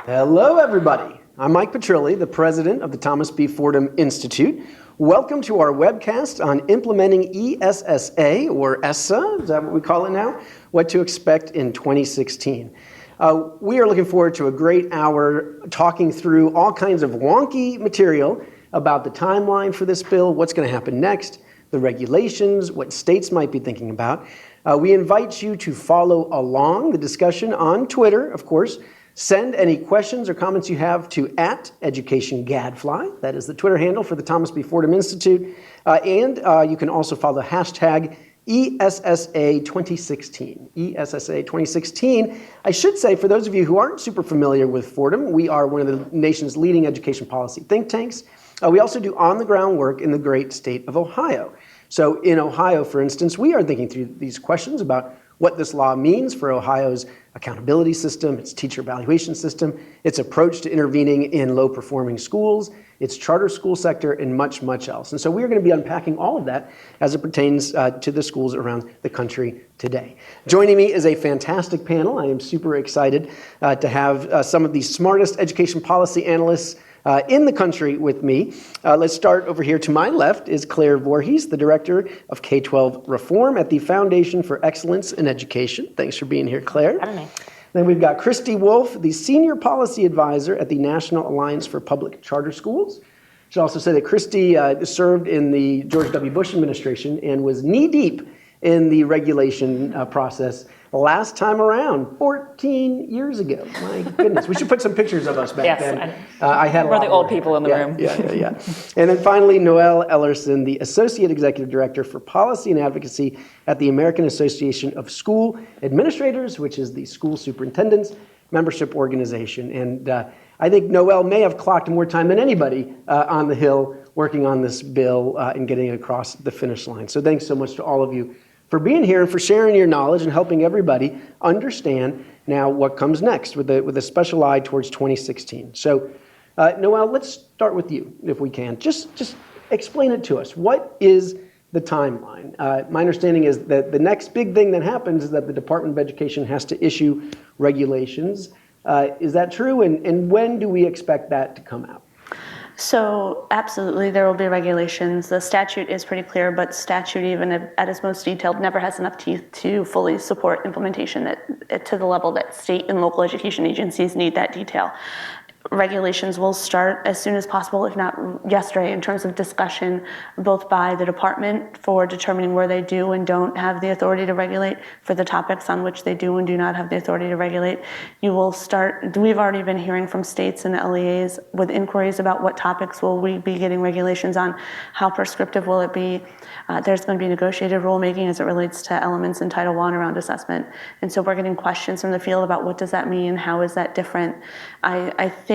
Hello, everybody. I'm Mike Petrilli, the president of the Thomas B. Fordham Institute. Welcome to our webcast on implementing ESSA, or ESSA, is that what we call it now? What to expect in 2016. We are looking forward to a great hour talking through all kinds of wonky material about the timeline for this bill, what's going to happen next, the regulations, what states might be thinking about. We invite you to follow along the discussion on Twitter, of course. Send any questions or comments you have to @EducationGadfly. That is the Twitter handle for the Thomas B. Fordham Institute. And you can also follow the hashtag ESSA 2016. ESSA 2016. I should say, for those of you who aren't super familiar with Fordham, we are one of the nation's leading education policy think tanks. We also do on-the-ground work in the great state of Ohio. So in Ohio, for instance, we are thinking through these questions about what this law means for Ohio's accountability system, its teacher evaluation system, its approach to intervening in low-performing schools, its charter school sector, and much, much else. And so we are going to be unpacking all of that as it pertains to the schools around the country today. Joining me is a fantastic panel. I am super excited to have some of the smartest education policy analysts in the country with me. Let's start over here. To my left is Claire Voorhees, the Director of K-12 Reform at the Foundation for Excellence in Education. Thanks for being here, Claire. Then we've got Christy Wolf, the Senior Policy Advisor at the National Alliance for Public Charter Schools. I should also say that Christy served in the George W. Bush administration and was knee-deep in the regulation process last time around, 14 years ago. My goodness, we should put some pictures of us back then. I had We're the old people in the room. Yeah. And then finally, Noelle Ellerson, the Associate Executive Director for Policy and Advocacy at the American Association of School Administrators, which is the school superintendent's membership organization. And I think Noelle may have clocked more time than anybody on the Hill working on this bill and getting it across the finish line. So thanks so much to all of you for being here and for sharing your knowledge and helping everybody understand now what comes next with a special eye towards 2016. So, Noelle, let's start with you, if we can. Just explain it to us. What is the timeline? My understanding is that the next big thing that happens is that the Department of Education has to issue regulations. Is that true? And when do we expect that to come out? So absolutely, there will be regulations. The statute is pretty clear, but statute, even at its most detailed, never has enough teeth to fully support implementation to the level that state and local education agencies need that detail. Regulations will start as soon as possible, if not yesterday, in terms of discussion, both by the department for determining where they do and don't have the authority to regulate, for the topics on which they do and do not have the authority to regulate. We've already been hearing from states and LEAs with inquiries about what topics will we be getting regulations on, how prescriptive will it be. There's going to be negotiated rulemaking as it relates to elements in Title I around assessment. And so we're getting questions from the field about what does that mean, how is that different. I think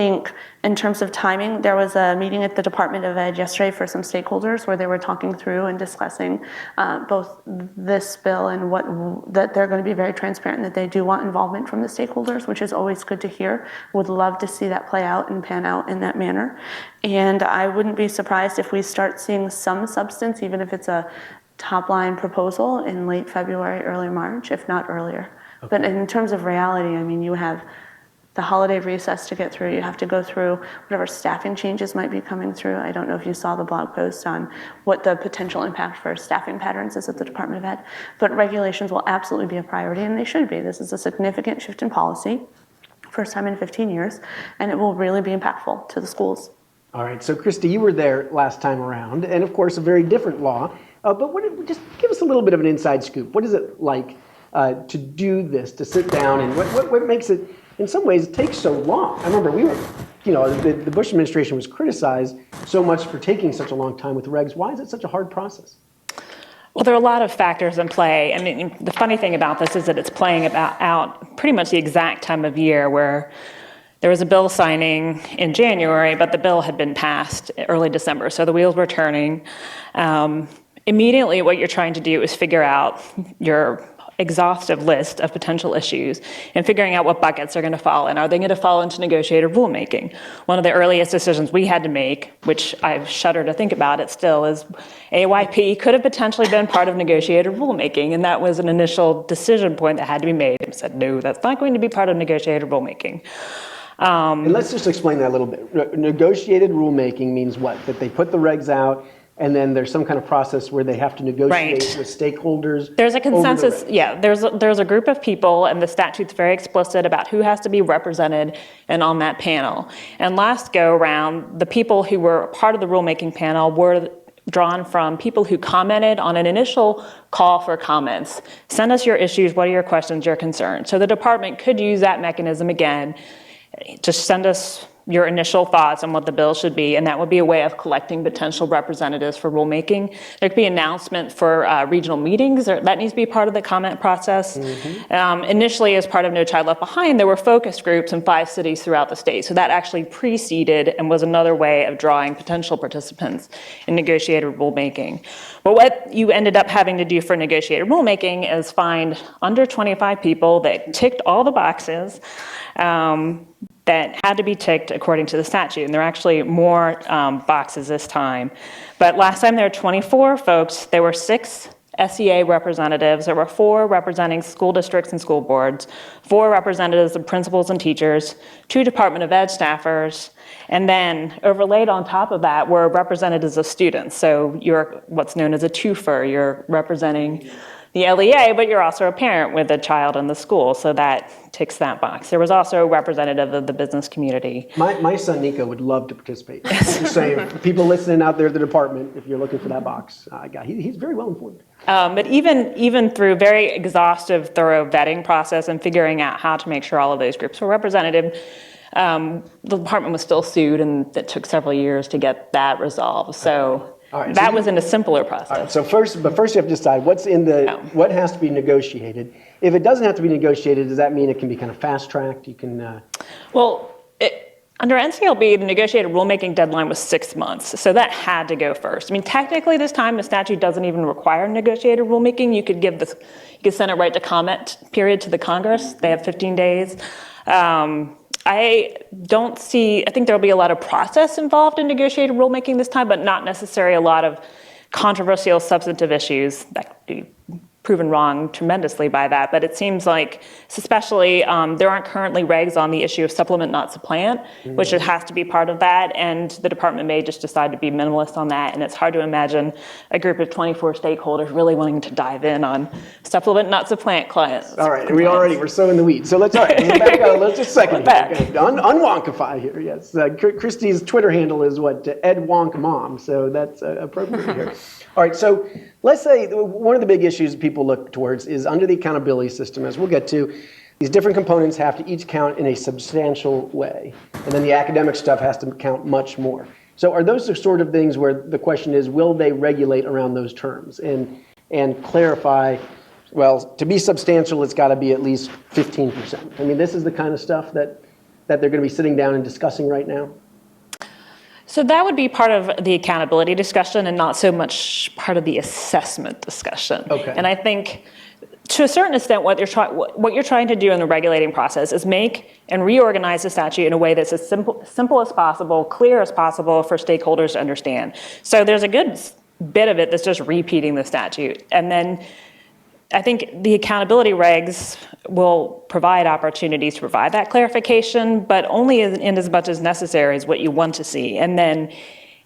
in terms of timing, there was a meeting at the Department of Ed yesterday for some stakeholders where they were talking through and discussing both this bill and that they're going to be very transparent that they do want involvement from the stakeholders, which is always good to hear. Would love to see that play out and pan out in that manner. And I wouldn't be surprised if we start seeing some substance, even if it's a top line proposal in late February, early March, if not earlier. Okay. But in terms of reality, I mean, you have the holiday recess to get through. You have to go through whatever staffing changes might be coming through. I don't know if you saw the blog post on what the potential impact for staffing patterns is at the Department of Ed, but regulations will absolutely be a priority, and they should be. This is a significant shift in policy, first time in 15 years, and it will really be impactful to the schools. All right, so Christy, you were there last time around, and of course a very different law, but just give us a little bit of an inside scoop. What is it like to do this, to sit down, and what makes it, in some ways, take so long? I remember the Bush administration was criticized so much for taking such a long time with regs. Why is it such a hard process? Well, there are a lot of factors in play. I mean, the funny thing about this is that it's playing out pretty much the exact time of year where there was a bill signing in January, but the bill had been passed early December, so the wheels were turning. Immediately, what you're trying to do is figure out your exhaustive list of potential issues and figuring out what buckets are going to fall in. Are they going to fall into negotiated rulemaking? One of the earliest decisions we had to make, which I shudder to think about it still, is AYP could have potentially been part of negotiated rulemaking, and that was an initial decision point that had to be made. We said, no, that's not going to be part of negotiated rulemaking. And let's just explain that a little bit. Negotiated rulemaking means what? That they put the regs out, and then there's some kind of process where they have to negotiate with stakeholders. There's a consensus, yeah. There's a group of people, and the statute's very explicit about who has to be represented and on that panel. And last go around, the people who were part of the rulemaking panel were drawn from people who commented on an initial call for comments. Send us your issues, what are your questions, your concerns? So the department could use that mechanism again. Just send us your initial thoughts on what the bill should be, and that would be a way of collecting potential representatives for rulemaking. There could be an announcement for regional meetings, that needs to be part of the comment process. Initially, as part of No Child Left Behind, there were focus groups in 5 cities throughout the state, so that actually preceded and was another way of drawing potential participants in negotiated rulemaking. But what you ended up having to do for negotiated rulemaking is find under 25 people that ticked all the boxes, that had to be ticked according to the statute. And there are actually more boxes this time. But last time there were 24 folks. There were 6 SEA representatives. There were 4 representing school districts and school boards, 4 representatives of principals and teachers, 2 Department of Ed staffers, and then overlaid on top of that were representatives of students. So you're what's known as a twofer. You're representing the LEA, but you're also a parent with a child in the school, so that ticks that box. There was also a representative of the business community. My son Nico would love to participate. Just saying, people listening out there at the department, if you're looking for that box, he's very well informed. But even through very exhaustive, thorough vetting process and figuring out how to make sure all of those groups were represented, the department was still sued, and it took several years to get that resolved. So. Right, that was in a simpler process. Right, so first you have to decide what has to be negotiated. If it doesn't have to be negotiated, does that mean it can be kind of fast-tracked? You can. Under NCLB, the negotiated rulemaking deadline was 6 months, so that had to go first. I mean, technically, this time the statute doesn't even require negotiated rulemaking. You could send it right to comment period to the Congress. They have 15 days. I think there'll be a lot of process involved in negotiated rulemaking this time, but not necessarily a lot of controversial substantive issues that could be proven wrong tremendously by that. But it seems like, especially, there aren't currently regs on the issue of supplement, not supplant, which it has to be part of that. And the department may just decide to be minimalist on that. And it's hard to imagine a group of 24 stakeholders really wanting to dive in on supplement, not supplant clients. All right, and we're so in the weeds. So let's back up. Let's just second. Unwonkify here, yes. Christy's Twitter handle is Ed Wonk Mom, so that's appropriate here. All right, so let's say one of the big issues people look towards is under the accountability system, as we'll get to, these different components have to each count in a substantial way. And then the academic stuff has to count much more. So are those the sort of things where the question is, will they regulate around those terms and clarify, well, to be substantial, it's got to be at least 15%. I mean, this is the kind of stuff that they're going to be sitting down and discussing right now? So that would be part of the accountability discussion and not so much part of the assessment discussion. Okay. And I think to a certain extent what you're trying to do in the regulating process is make and reorganize the statute in a way that's as simple as possible, clear as possible for stakeholders to understand. So there's a good bit of it that's just repeating the statute. And then I think the accountability regs will provide opportunities to provide that clarification, but only in as much as necessary as what you want to see. And then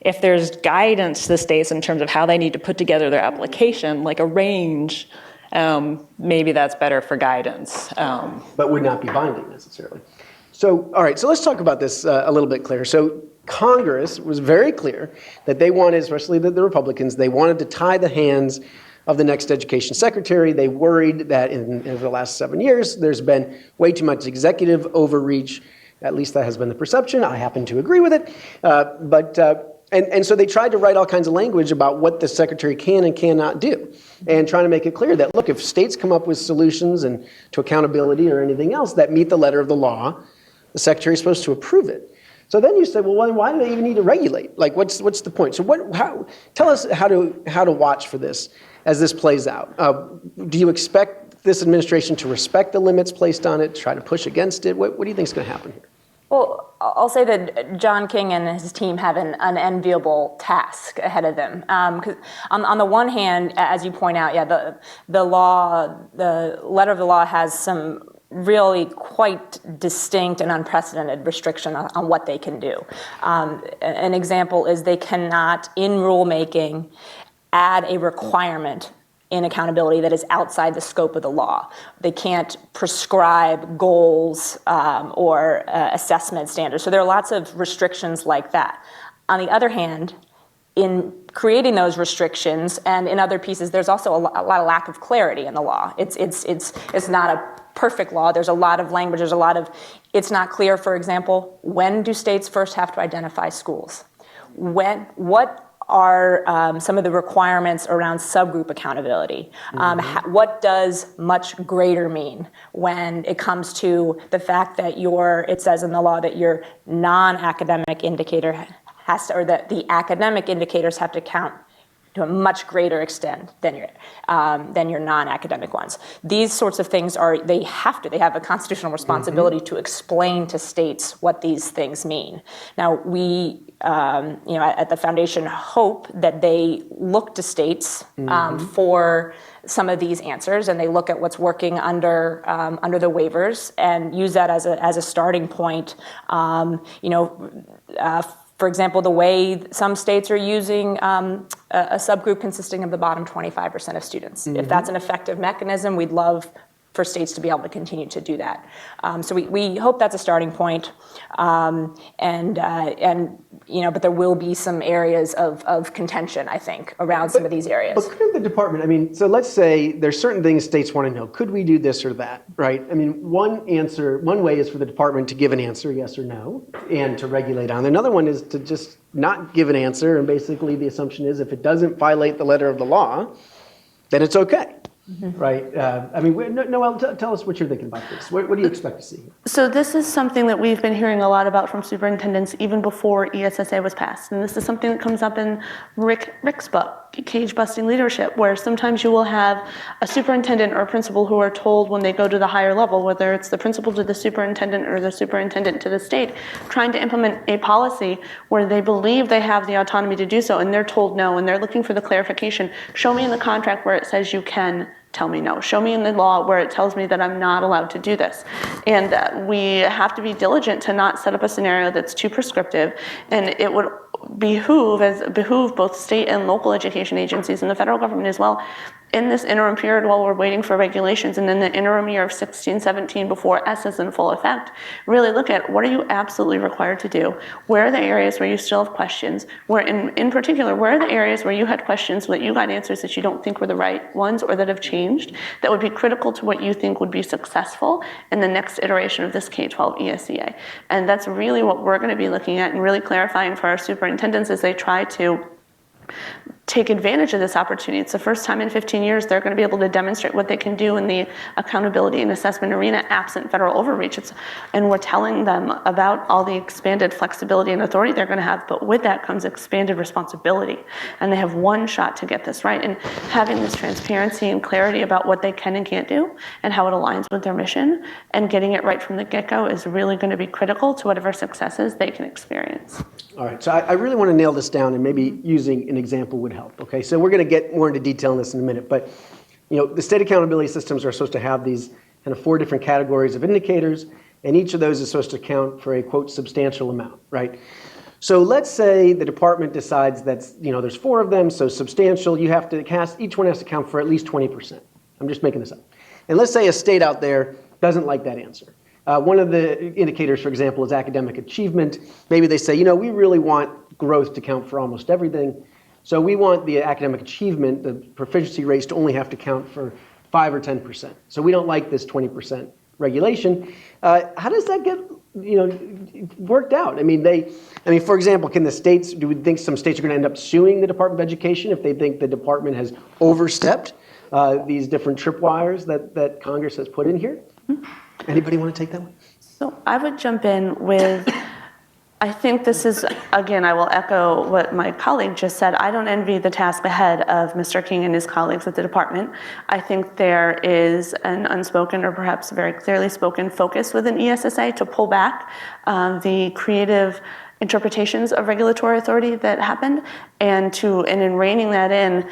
if there's guidance to the states in terms of how they need to put together their application, like a range, maybe that's better for guidance. But would not be binding necessarily. So, all right, so let's talk about this a little bit clearer. So Congress was very clear that they wanted, especially the Republicans, they wanted to tie the hands of the next education secretary. They worried that in the last 7 years, there's been way too much executive overreach. At least that has been the perception. I happen to agree with it. And so they tried to write all kinds of language about what the secretary can and cannot do, and trying to make it clear that, look, if states come up with solutions and to accountability or anything else that meet the letter of the law, the secretary is supposed to approve it. So then you say, well, why do they even need to regulate? Like, what's the point? So tell us how to watch for this as this plays out. Do you expect this administration to respect the limits placed on it, try to push against it? What do you think is going to happen here? Well, I'll say that John King and his team have an unenviable task ahead of them. Because on the one hand, as you point out, the law, the letter of the law has some really quite distinct and unprecedented restriction on what they can do. An example is they cannot, in rulemaking, add a requirement in accountability that is outside the scope of the law. They can't prescribe goals or assessment standards. So there are lots of restrictions like that. On the other hand, in creating those restrictions and in other pieces, there's also a lot of lack of clarity in the law. It's not a perfect law. There's a lot of language. It's not clear, for example, when do states first have to identify schools? What are some of the requirements around subgroup accountability? What does much greater mean when it comes to the fact that it says in the law that your non-academic indicator has to, or that the academic indicators have to count to a much greater extent than your non-academic ones. These sorts of things they have a constitutional responsibility to explain to states what these things mean. Now we, at the foundation hope that they look to states for some of these answers, and they look at what's working under the waivers and use that as a starting point. For example, the way some states are using a subgroup consisting of the bottom 25% of students. If that's an effective mechanism, we'd love for states to be able to continue to do that. So we hope that's a starting point. But there will be some areas of contention, I think, around some of these areas. But couldn't the department, so let's say there's certain things states want to know. Could we do this or that, right? I mean, one way is for the department to give an answer, yes or no, and to regulate on it. Another one is to just not give an answer, and basically the assumption is if it doesn't violate the letter of the law, then it's okay. Right. Noelle, tell us what you're thinking about this. What do you expect to see? So this is something that we've been hearing a lot about from superintendents even before ESSA was passed. And this is something that comes up in Rick's book, Cage Busting Leadership, where sometimes you will have a superintendent or a principal who are told when they go to the higher level, whether it's the principal to the superintendent or the superintendent to the state, trying to implement a policy where they believe they have the autonomy to do so, and they're told no, and they're looking for the clarification. Show me in the contract where it says you can tell me no. Show me in the law where it tells me that I'm not allowed to do this. And we have to be diligent to not set up a scenario that's too prescriptive, and it would behoove both state and local education agencies and the federal government as well in this interim period while we're waiting for regulations, and then the interim year of 16-17 before ESSA is in full effect, really look at what are you absolutely required to do? Where are the areas where you still have questions? Where, in particular, where are the areas where you had questions that you got answers that you don't think were the right ones or that have changed that would be critical to what you think would be successful in the next iteration of this K-12 ESSA? And that's really what we're going to be looking at and really clarifying for our superintendents as they try to take advantage of this opportunity. It's the first time in 15 years they're going to be able to demonstrate what they can do in the accountability and assessment arena absent federal overreach. And we're telling them about all the expanded flexibility and authority they're going to have, but with that comes expanded responsibility. And they have one shot to get this right. And having this transparency and clarity about what they can and can't do and how it aligns with their mission and getting it right from the get-go is really going to be critical to whatever successes they can experience. All right, so I really want to nail this down, and maybe using an example would help. Okay, so we're going to get more into detail on this in a minute, but the state accountability systems are supposed to have these kind of 4 different categories of indicators, and each of those is supposed to account for a, quote, substantial amount, right? So let's say the department decides that there's 4 of them, so substantial, you have to each one has to count for at least 20%. I'm just making this up. And let's say a state out there doesn't like that answer. One of the indicators, for example, is academic achievement. Maybe they say, we really want growth to count for almost everything. So we want the academic achievement, the proficiency rates, to only have to count for 5 or 10%. So we don't like this 20% regulation. How does that get worked out? For example, do we think some states are going to end up suing the Department of Education if they think the department has overstepped these different tripwires that Congress has put in here? Anybody want to take that one? So I would jump in with, I think this is, again, I will echo what my colleague just said. I don't envy the task ahead of Mr. King and his colleagues at the department. I think there is an unspoken or perhaps very clearly spoken focus within ESSA to pull back the creative interpretations of regulatory authority that happened, and in reining that in,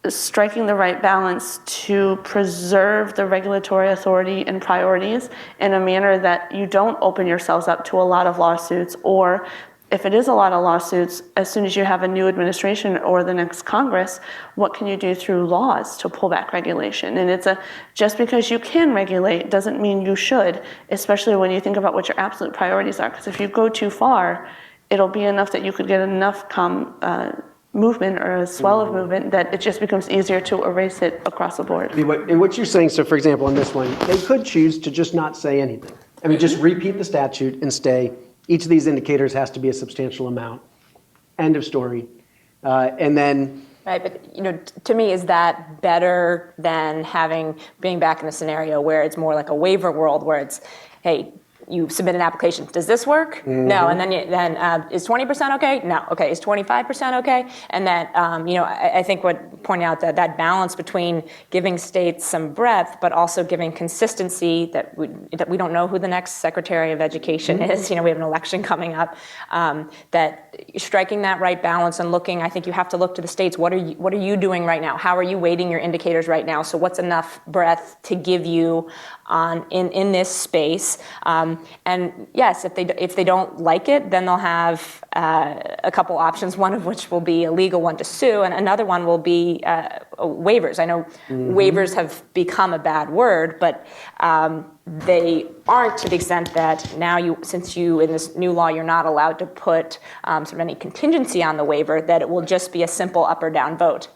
striking the right balance to preserve the regulatory authority and priorities in a manner that you don't open yourselves up to a lot of lawsuits, or if it is a lot of lawsuits, as soon as you have a new administration or the next Congress, what can you do through laws to pull back regulation? And just because you can regulate doesn't mean you should, especially when you think about what your absolute priorities are. Because if you go too far, it'll be enough that you could get enough movement or a swell of movement that it just becomes easier to erase it across the board. And what you're saying, so for example, on this one, they could choose to just not say anything. I mean, just repeat the statute and stay, each of these indicators has to be a substantial amount. End of story. And then... Right, but to me, is that better than being back in a scenario where it's more like a waiver world where it's, hey, you submit an application. Does this work? Mm-hmm. No. And then is 20% okay? No. Okay. Is 25% okay? And that I think what pointing out that balance between giving states some breadth, but also giving consistency that we don't know who the next Secretary of Education mm-hmm. is. We have an election coming up. That striking that right balance and looking. I think you have to look to the states. What are you doing right now? How are you weighting your indicators right now? So what's enough breadth to give you in this space? And yes, if they don't like it, then they'll have a couple options, one of which will be a legal one to sue, and another one will be waivers. I know mm-hmm. waivers have become a bad word, but they aren't to the extent that now since in this new law, you're not allowed to put sort of any contingency on the waiver, that it will just be a simple up or down vote.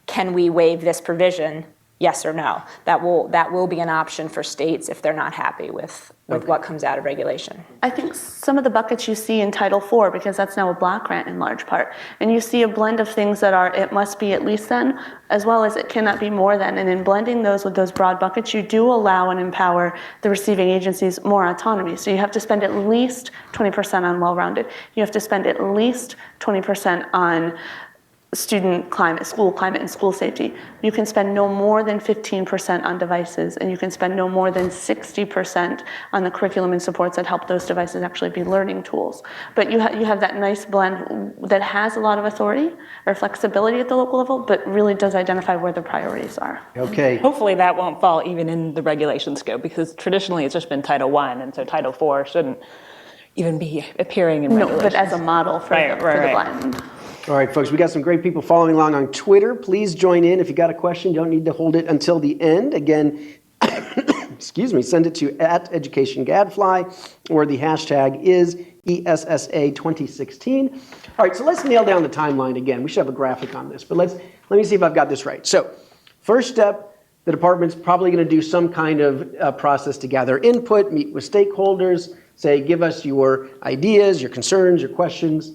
Can we waive this provision? Yes or no. That will be an option for states if they're not happy with what comes out of regulation. I think some of the buckets you see in Title IV, because that's now a block grant in large part, and you see a blend of things that are it must be at least then, as well as it cannot be more than. And in blending those with those broad buckets, you do allow and empower the receiving agencies more autonomy. So you have to spend at least 20% on well-rounded. You have to spend at least 20% on student climate, school climate, and school safety. You can spend no more than 15% on devices, and you can spend no more than 60% on the curriculum and supports that help those devices actually be learning tools. But you have that nice blend that has a lot of authority or flexibility at the local level, but really does identify where the priorities are. Okay. Hopefully that won't fall even in the regulation scope, because traditionally it's just been Title I, and so Title IV shouldn't even be appearing in regulations. No, but as a model for the blend. All right, folks, we got some great people following along on Twitter. Please join in. If you got a question, you don't need to hold it until the end. Again, send it to @EducationGadfly, or the hashtag is ESSA 2016. All right, so let's nail down the timeline again. We should have a graphic on this, but let me see if I've got this right. So first step, the department's probably going to do some kind of process to gather input, meet with stakeholders, say, give us your ideas, your concerns, your questions.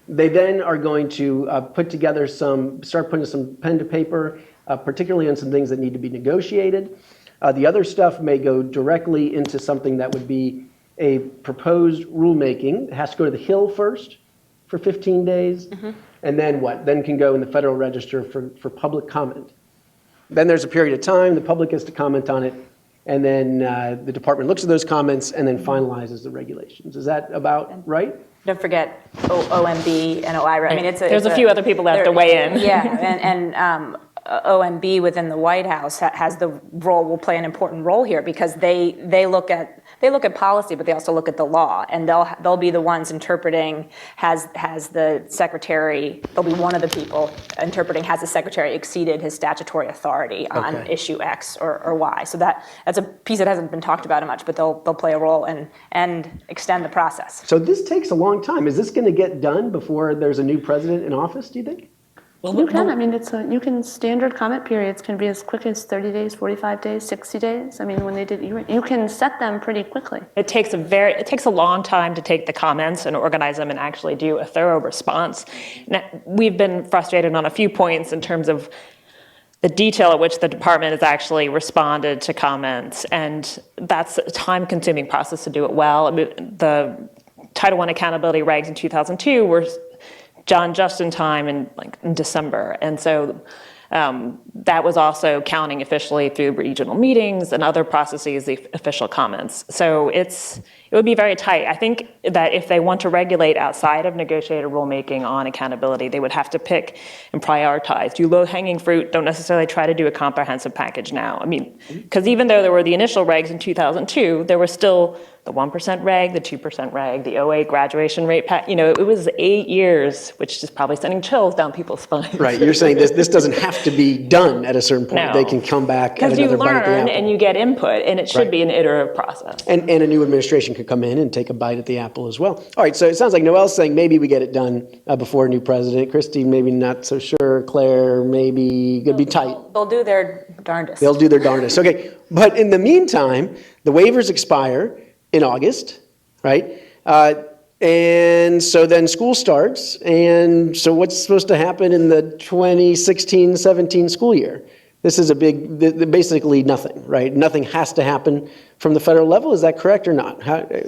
They then are going to start putting some pen to paper, particularly on some things that need to be negotiated. The other stuff may go directly into something that would be a proposed rulemaking. It has to go to the Hill first for 15 days. Mm-hmm. And then what? Then can go in the Federal Register for public comment. Then there's a period of time, the public has to comment on it, and then the department looks at those comments and then finalizes the regulations. Is that about right? Don't forget OMB and OIRA. I mean, there's a few other people that have to weigh in. Yeah, and OMB within the White House will play an important role here, because they look at policy, but they also look at the law, and they'll be the ones interpreting. Has the secretary? They'll be one of the people interpreting. Has the secretary exceeded his statutory authority on issue X or Y? So that's a piece that hasn't been talked about much, but they'll play a role and extend the process. So this takes a long time. Is this going to get done before there's a new president in office, do you think? Well, you can. I mean, standard comment periods can be as quick as 30 days, 45 days, 60 days. I mean, when they did, you can set them pretty quickly. It takes a long time to take the comments and organize them and actually do a thorough response. Now, we've been frustrated on a few points in terms of the detail at which the department has actually responded to comments, and that's a time-consuming process to do it well. I mean, the Title I accountability regs in 2002 were just in time in December, and so that was also counting officially through regional meetings and other processes, the official comments. So it would be very tight. I think that if they want to regulate outside of negotiated rulemaking on accountability, they would have to pick and prioritize. Do low-hanging fruit, don't necessarily try to do a comprehensive package now. I mean, because even though there were the initial regs in 2002, there was still the 1% reg, the 2% reg, the 08 graduation rate, it was 8 years, which is probably sending chills down people's spines. Right, you're saying this doesn't have to be done at a certain point. No. They can come back at Because you another bite at the learn apple. and you get input, and it should be an iterative process. And a new administration could come in and take a bite at the apple as well. All right, so it sounds like Noelle's saying maybe we get it done before a new president. Christy, maybe not so sure. Claire, maybe could be tight. They'll do their darndest. They'll do their darndest. Okay, but in the meantime, the waivers expire in August, right? And so then school starts, and so what's supposed to happen in the 2016-17 school year? This is basically nothing, right? Nothing has to happen from the federal level. Is that correct or not?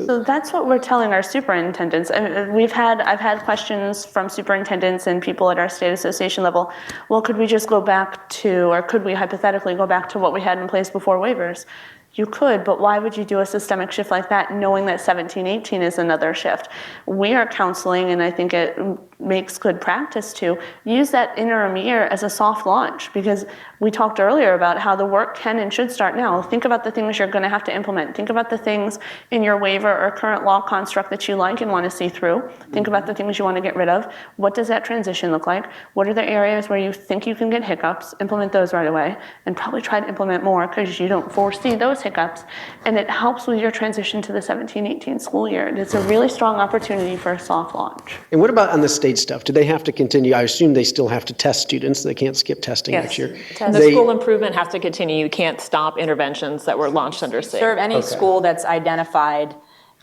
So that's what we're telling our superintendents. I mean, I've had questions from superintendents and people at our state association level. Well, could we just go back to, or could we hypothetically go back to what we had in place before waivers? You could, but why would you do a systemic shift like that knowing that 17-18 is another shift? We are counseling, and I think it makes good practice to use that interim year as a soft launch, because we talked earlier about how the work can and should start now. Think about the things you're going to have to implement. Think about the things in your waiver or current law construct that you like and want to see through. Think about the things you want to get rid of. What does that transition look like? What are the areas where you think you can get hiccups? Implement those right away, and probably try to implement more because you don't foresee those hiccups. And it helps with your transition to the 17-18 school year. And it's a really strong opportunity for a soft launch. And what about on the state stuff? Do they have to continue? I assume they still have to test students. They can't skip testing next year. The school improvement has to continue. You can't stop interventions that were launched under SIG. Serve any school that's identified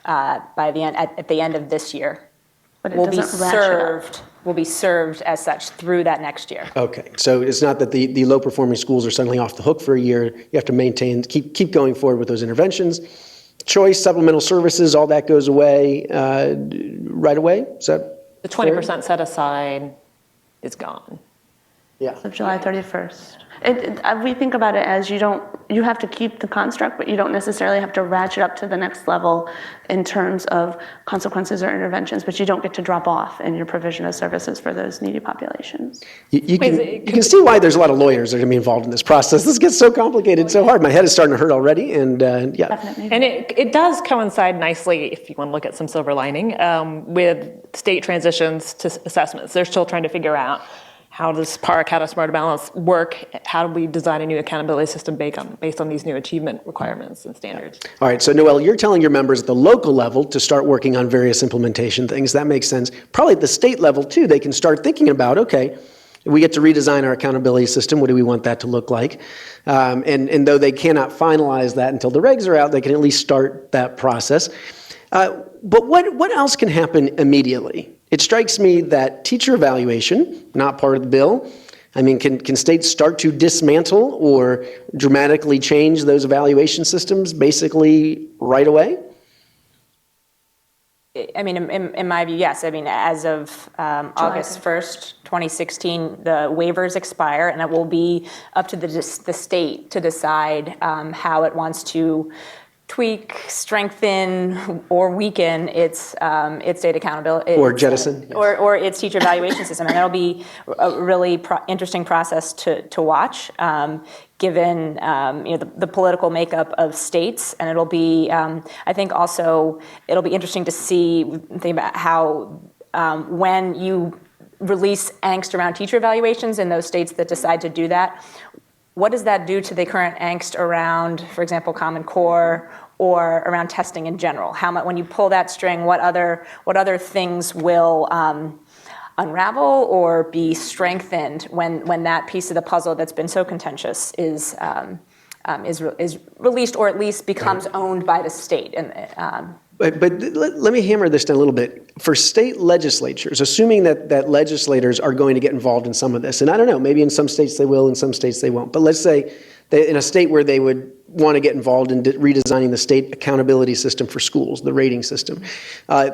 by the end at the end of this year But it will be doesn't ratchet up. served as such through that next year. Okay, so it's not that the low-performing schools are suddenly off the hook for a year. You have to maintain, keep going forward with those interventions. Choice, supplemental services, all that goes away right away? Is that The 20% set aside is gone. Yeah. Of July 31st. We think about it as you have to keep the construct, but you don't necessarily have to ratchet up to the next level in terms of consequences or interventions, but you don't get to drop off in your provision of services for those needy populations. You can see why there's a lot of lawyers that are going to be involved in this process. This gets so complicated so hard. My head is starting to hurt already, and yeah. Definitely. And it does coincide nicely, if you want to look at some silver lining, with state transitions to assessments. They're still trying to figure out how does PAR, Kata Smarter Balance work? How do we design a new accountability system based on these new achievement requirements and standards? All right, so Noelle, you're telling your members at the local level to start working on various implementation things. That makes sense. Probably at the state level, too, they can start thinking about, okay, we get to redesign our accountability system. What do we want that to look like? And though they cannot finalize that until the regs are out, they can at least start that process. But what else can happen immediately? It strikes me that teacher evaluation, not part of the bill. I mean, can states start to dismantle or dramatically change those evaluation systems basically right away? I mean, in my view, yes. I mean, as of August 1st, 2016, the waivers expire, and it will be up to the state to decide how it wants to tweak, strengthen, or weaken its state accountability, or jettison, or its teacher evaluation system, and that'll be a really interesting process to watch, given the political makeup of states, and it'll be I think also it'll be interesting to think about how when you release angst around teacher evaluations in those states that decide to do that. What does that do to the current angst around, for example, Common Core or around testing in general? When you pull that string, what other things will unravel or be strengthened when that piece of the puzzle that's been so contentious is released, or at least becomes owned by the state? But let me hammer this down a little bit. For state legislatures, assuming that legislators are going to get involved in some of this, and I don't know, maybe in some states they will, in some states they won't, but let's say in a state where they would want to get involved in redesigning the state accountability system for schools, the rating system,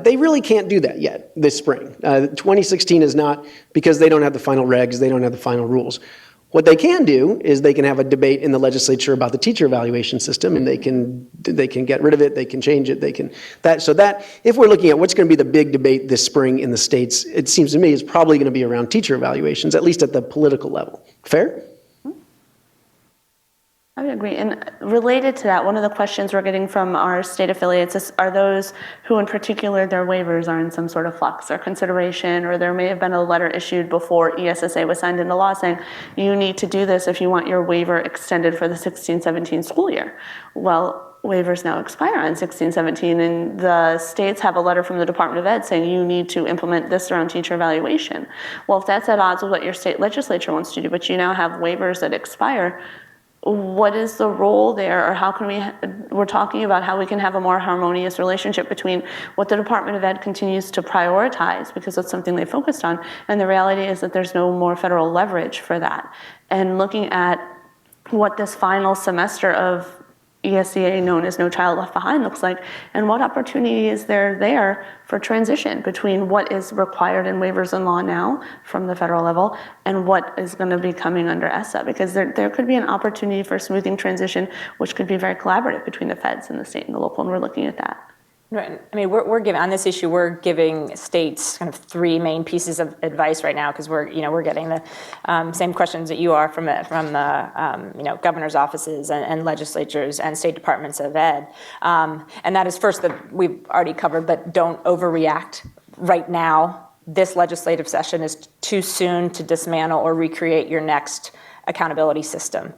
they really can't do that yet this spring. 2016 is not, because they don't have the final regs, they don't have the final rules. What they can do is they can have a debate in the legislature about the teacher evaluation system, and they can get rid of it, they can change it, if we're looking at what's going to be the big debate this spring in the states, it seems to me is probably going to be around teacher evaluations, at least at the political level. Fair? I would agree. And related to that, one of the questions we're getting from our state affiliates are those who in particular their waivers are in some sort of flux or consideration, or there may have been a letter issued before ESSA was signed into law saying you need to do this if you want your waiver extended for the 16-17 school year. Well, waivers now expire on 16-17, and the states have a letter from the Department of Ed saying you need to implement this around teacher evaluation. Well, if that's at odds with what your state legislature wants to do, but you now have waivers that expire, what is the role there, or how can we're talking about how we can have a more harmonious relationship between what the Department of Ed continues to prioritize, because that's something they focused on, and the reality is that there's no more federal leverage for that. And looking at what this final semester of ESSA, known as No Child Left Behind, looks like, and what opportunity is there for transition between what is required in waivers and law now from the federal level and what is going to be coming under ESSA, because there could be an opportunity for smoothing transition, which could be very collaborative between the feds and the state and the local, and we're looking at that. Right. I mean, we're giving on this issue. We're giving states kind of three main pieces of advice right now, because we're getting the same questions that you are from the governor's offices and legislatures and state departments of ed. And that is first that we've already covered, but don't overreact right now. This legislative session is too soon to dismantle or recreate your next accountability system.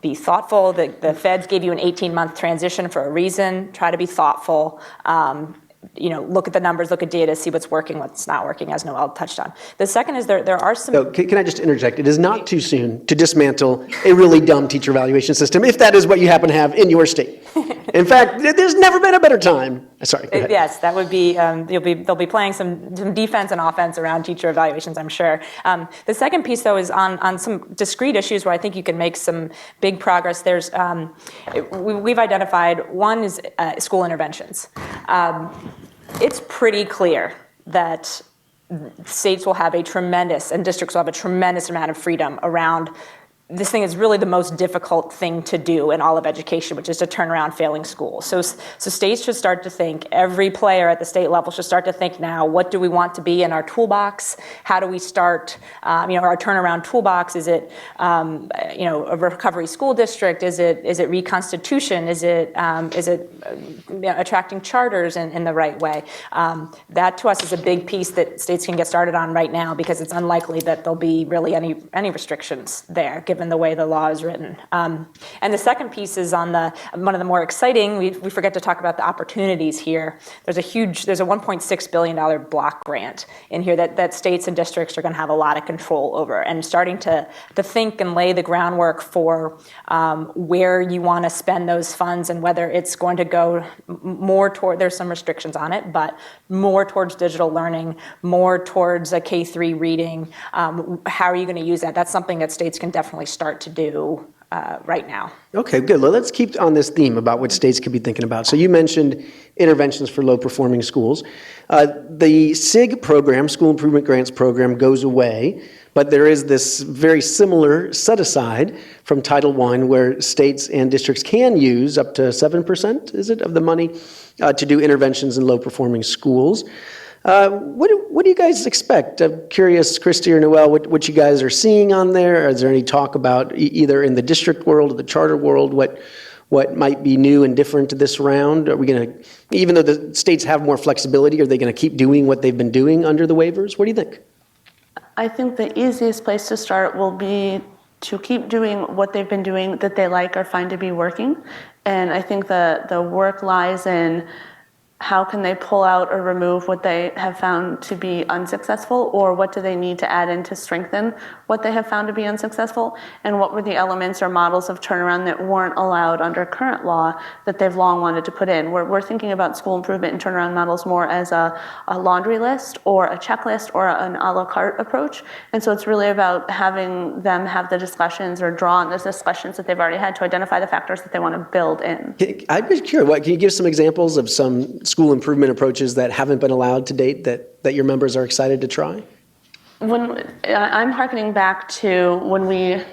Be thoughtful. The feds gave you an 18-month transition for a reason. Try to be thoughtful. Look at the numbers, look at data, see what's working, what's not working, as Noelle touched on. The second is there are some... So can I just interject? It is not too soon to dismantle a really dumb teacher evaluation system, if that is what you happen to have in your state. In fact, there's never been a better time. Sorry, go ahead. Yes, that would be, they'll be playing some defense and offense around teacher evaluations, I'm sure. The second piece, though, is on some discrete issues where I think you can make some big progress. We've identified, one is school interventions. It's pretty clear that states will have and districts will have a tremendous amount of freedom around. This thing is really the most difficult thing to do in all of education, which is to turn around failing schools. So states should start to think, every player at the state level should start to think now, what do we want to be in our toolbox? How do we start, our turnaround toolbox? Is it, a recovery school district? Is it reconstitution? Is it attracting charters in the right way? That to us is a big piece that states can get started on right now, because it's unlikely that there'll be really any restrictions there, given the way the law is written. And the second piece is on one of the more exciting, we forget to talk about the opportunities here. There's a $1.6 billion block grant in here that states and districts are going to have a lot of control over, and starting to think and lay the groundwork for where you want to spend those funds, and whether it's going to go more toward, there's some restrictions on it, but more towards digital learning, more towards a K-3 reading. How are you going to use that? That's something that states can definitely start to do right now. Okay, good. Well, let's keep on this theme about what states could be thinking about. So you mentioned interventions for low-performing schools. The SIG program, School Improvement Grants program, goes away, but there is this very similar set-aside from Title I where states and districts can use up to 7%, is it, of the money to do interventions in low-performing schools. What do you guys expect? I'm curious, Christy or Noelle, what you guys are seeing on there. Is there any talk about either in the district world or the charter world what might be new and different this round? Are we going to, even though the states have more flexibility, are they going to keep doing what they've been doing under the waivers? What do you think? I think the easiest place to start will be to keep doing what they've been doing that they like or find to be working. And I think the work lies in how can they pull out or remove what they have found to be unsuccessful, or what do they need to add in to strengthen what they have found to be unsuccessful, and what were the elements or models of turnaround that weren't allowed under current law that they've long wanted to put in. We're thinking about school improvement and turnaround models more as a laundry list or a checklist or an a la carte approach, and so it's really about having them have the discussions or draw on those discussions that they've already had to identify the factors that they want to build in. I'd be curious, can you give some examples of some school improvement approaches that haven't been allowed to date that your members are excited to try? I'm hearkening back to when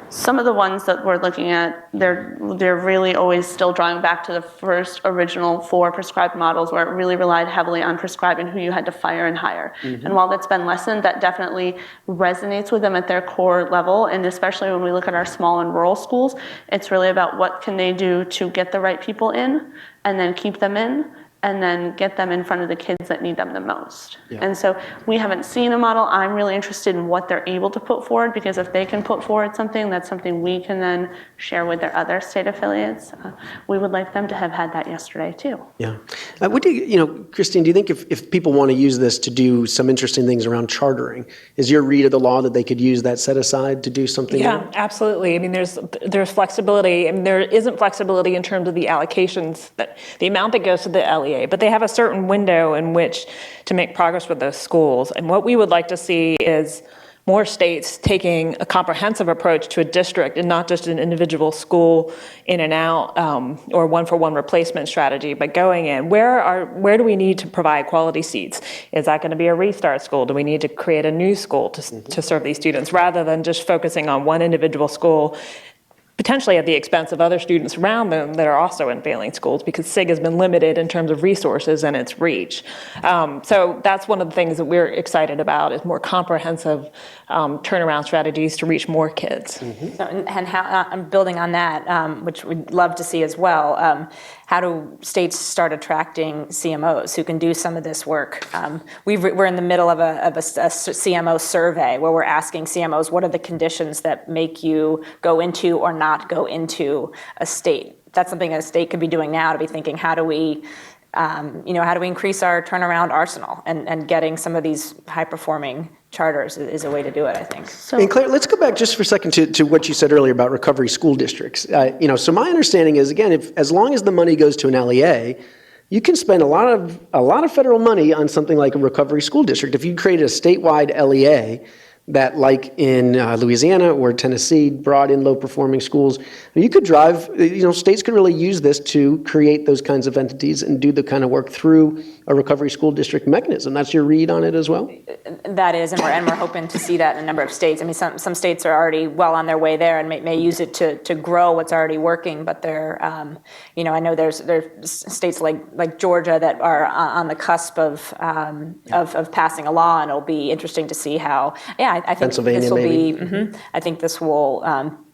some of the ones that we're looking at, they're really always still drawing back to the first original 4 prescribed models where it really relied heavily on prescribing who you had to fire and hire. And while that's been lessened, that definitely resonates with them at their core level. And especially when we look at our small and rural schools, it's really about what can they do to get the right people in and then keep them in, and then get them in front of the kids that need them the most. Yeah. And so we haven't seen a model. I'm really interested in what they're able to put forward, because if they can put forward something, that's something we can then share with their other state affiliates. We would like them to have had that yesterday too. Yeah. What do Christine, do you think if people want to use this to do some interesting things around chartering, is your read of the law that they could use that set aside to do something? Yeah, absolutely. I mean, there's flexibility. I mean, there isn't flexibility in terms of the allocations, the amount that goes to the LEA, but they have a certain window in which to make progress with those schools. And what we would like to see is more states taking a comprehensive approach to a district and not just an individual school in and out or one-for-one replacement strategy, but going in. Where do we need to provide quality seats? Is that going to be a restart school? Do we need to create a new school to serve these students, rather than just focusing on one individual school, potentially at the expense of other students around them that are also in failing schools, because SIG has been limited in terms of resources and its reach. So that's one of the things that we're excited about, is more comprehensive turnaround strategies to reach more kids. So, and how, I'm building on that, which we'd love to see as well. How do states start attracting CMOs who can do some of this work? We're in the middle of a CMO survey where we're asking CMOs, what are the conditions that make you go into or not go into a state? That's something a state could be doing now, to be thinking, how do we increase our turnaround arsenal? And getting some of these high-performing charters is a way to do it, I think. And Claire, let's go back just for a second to what you said earlier about recovery school districts. So my understanding is, again, as long as the money goes to an LEA, you can spend a lot of federal money on something like a recovery school district. If you created a statewide LEA that, like in Louisiana or Tennessee, brought in low-performing schools, you could drive, states could really use this to create those kinds of entities and do the kind of work through a recovery school district mechanism. That's your read on it as well? That is, and we're hoping to see that in a number of states. I mean, some states are already well on their way there and may use it to grow what's already working, but they're, I know there's states like Georgia that are on the cusp of passing a law, and it'll be interesting to see how, I think this will be, I think this will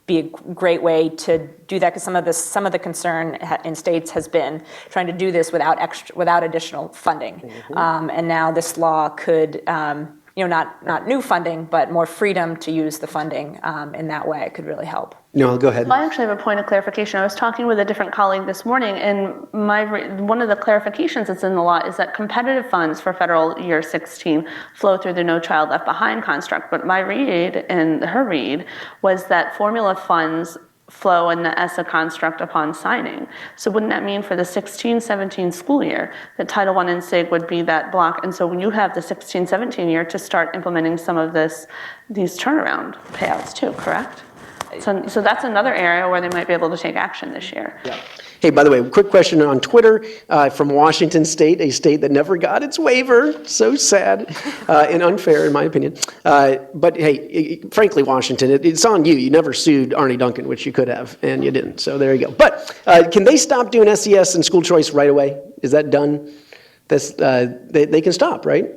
be a great way to do that, because some of the concern in states has been trying to do this without additional funding, and now this law could, not new funding, but more freedom to use the funding in that way. It could really help. No, go ahead. I actually have a point of clarification. I was talking with a different colleague this morning, and one of the clarifications that's in the law is that competitive funds for federal year 16 flow through the No Child Left Behind construct. But my read and her read was that formula funds flow in the ESSA construct upon signing. So wouldn't that mean for the 16-17 school year that Title I and SIG would be that block? And so when you have the 16-17 year to start implementing some of these turnaround payouts too, correct? So that's another area where they might be able to take action this year. Yeah. Hey, by the way, quick question on Twitter from Washington State, a state that never got its waiver. So sad and unfair, in my opinion. But hey, frankly, Washington, it's on you. You never sued Arnie Duncan, which you could have, and you didn't. So there you go. But can they stop doing SES and school choice right away? Is that done? They can stop, right?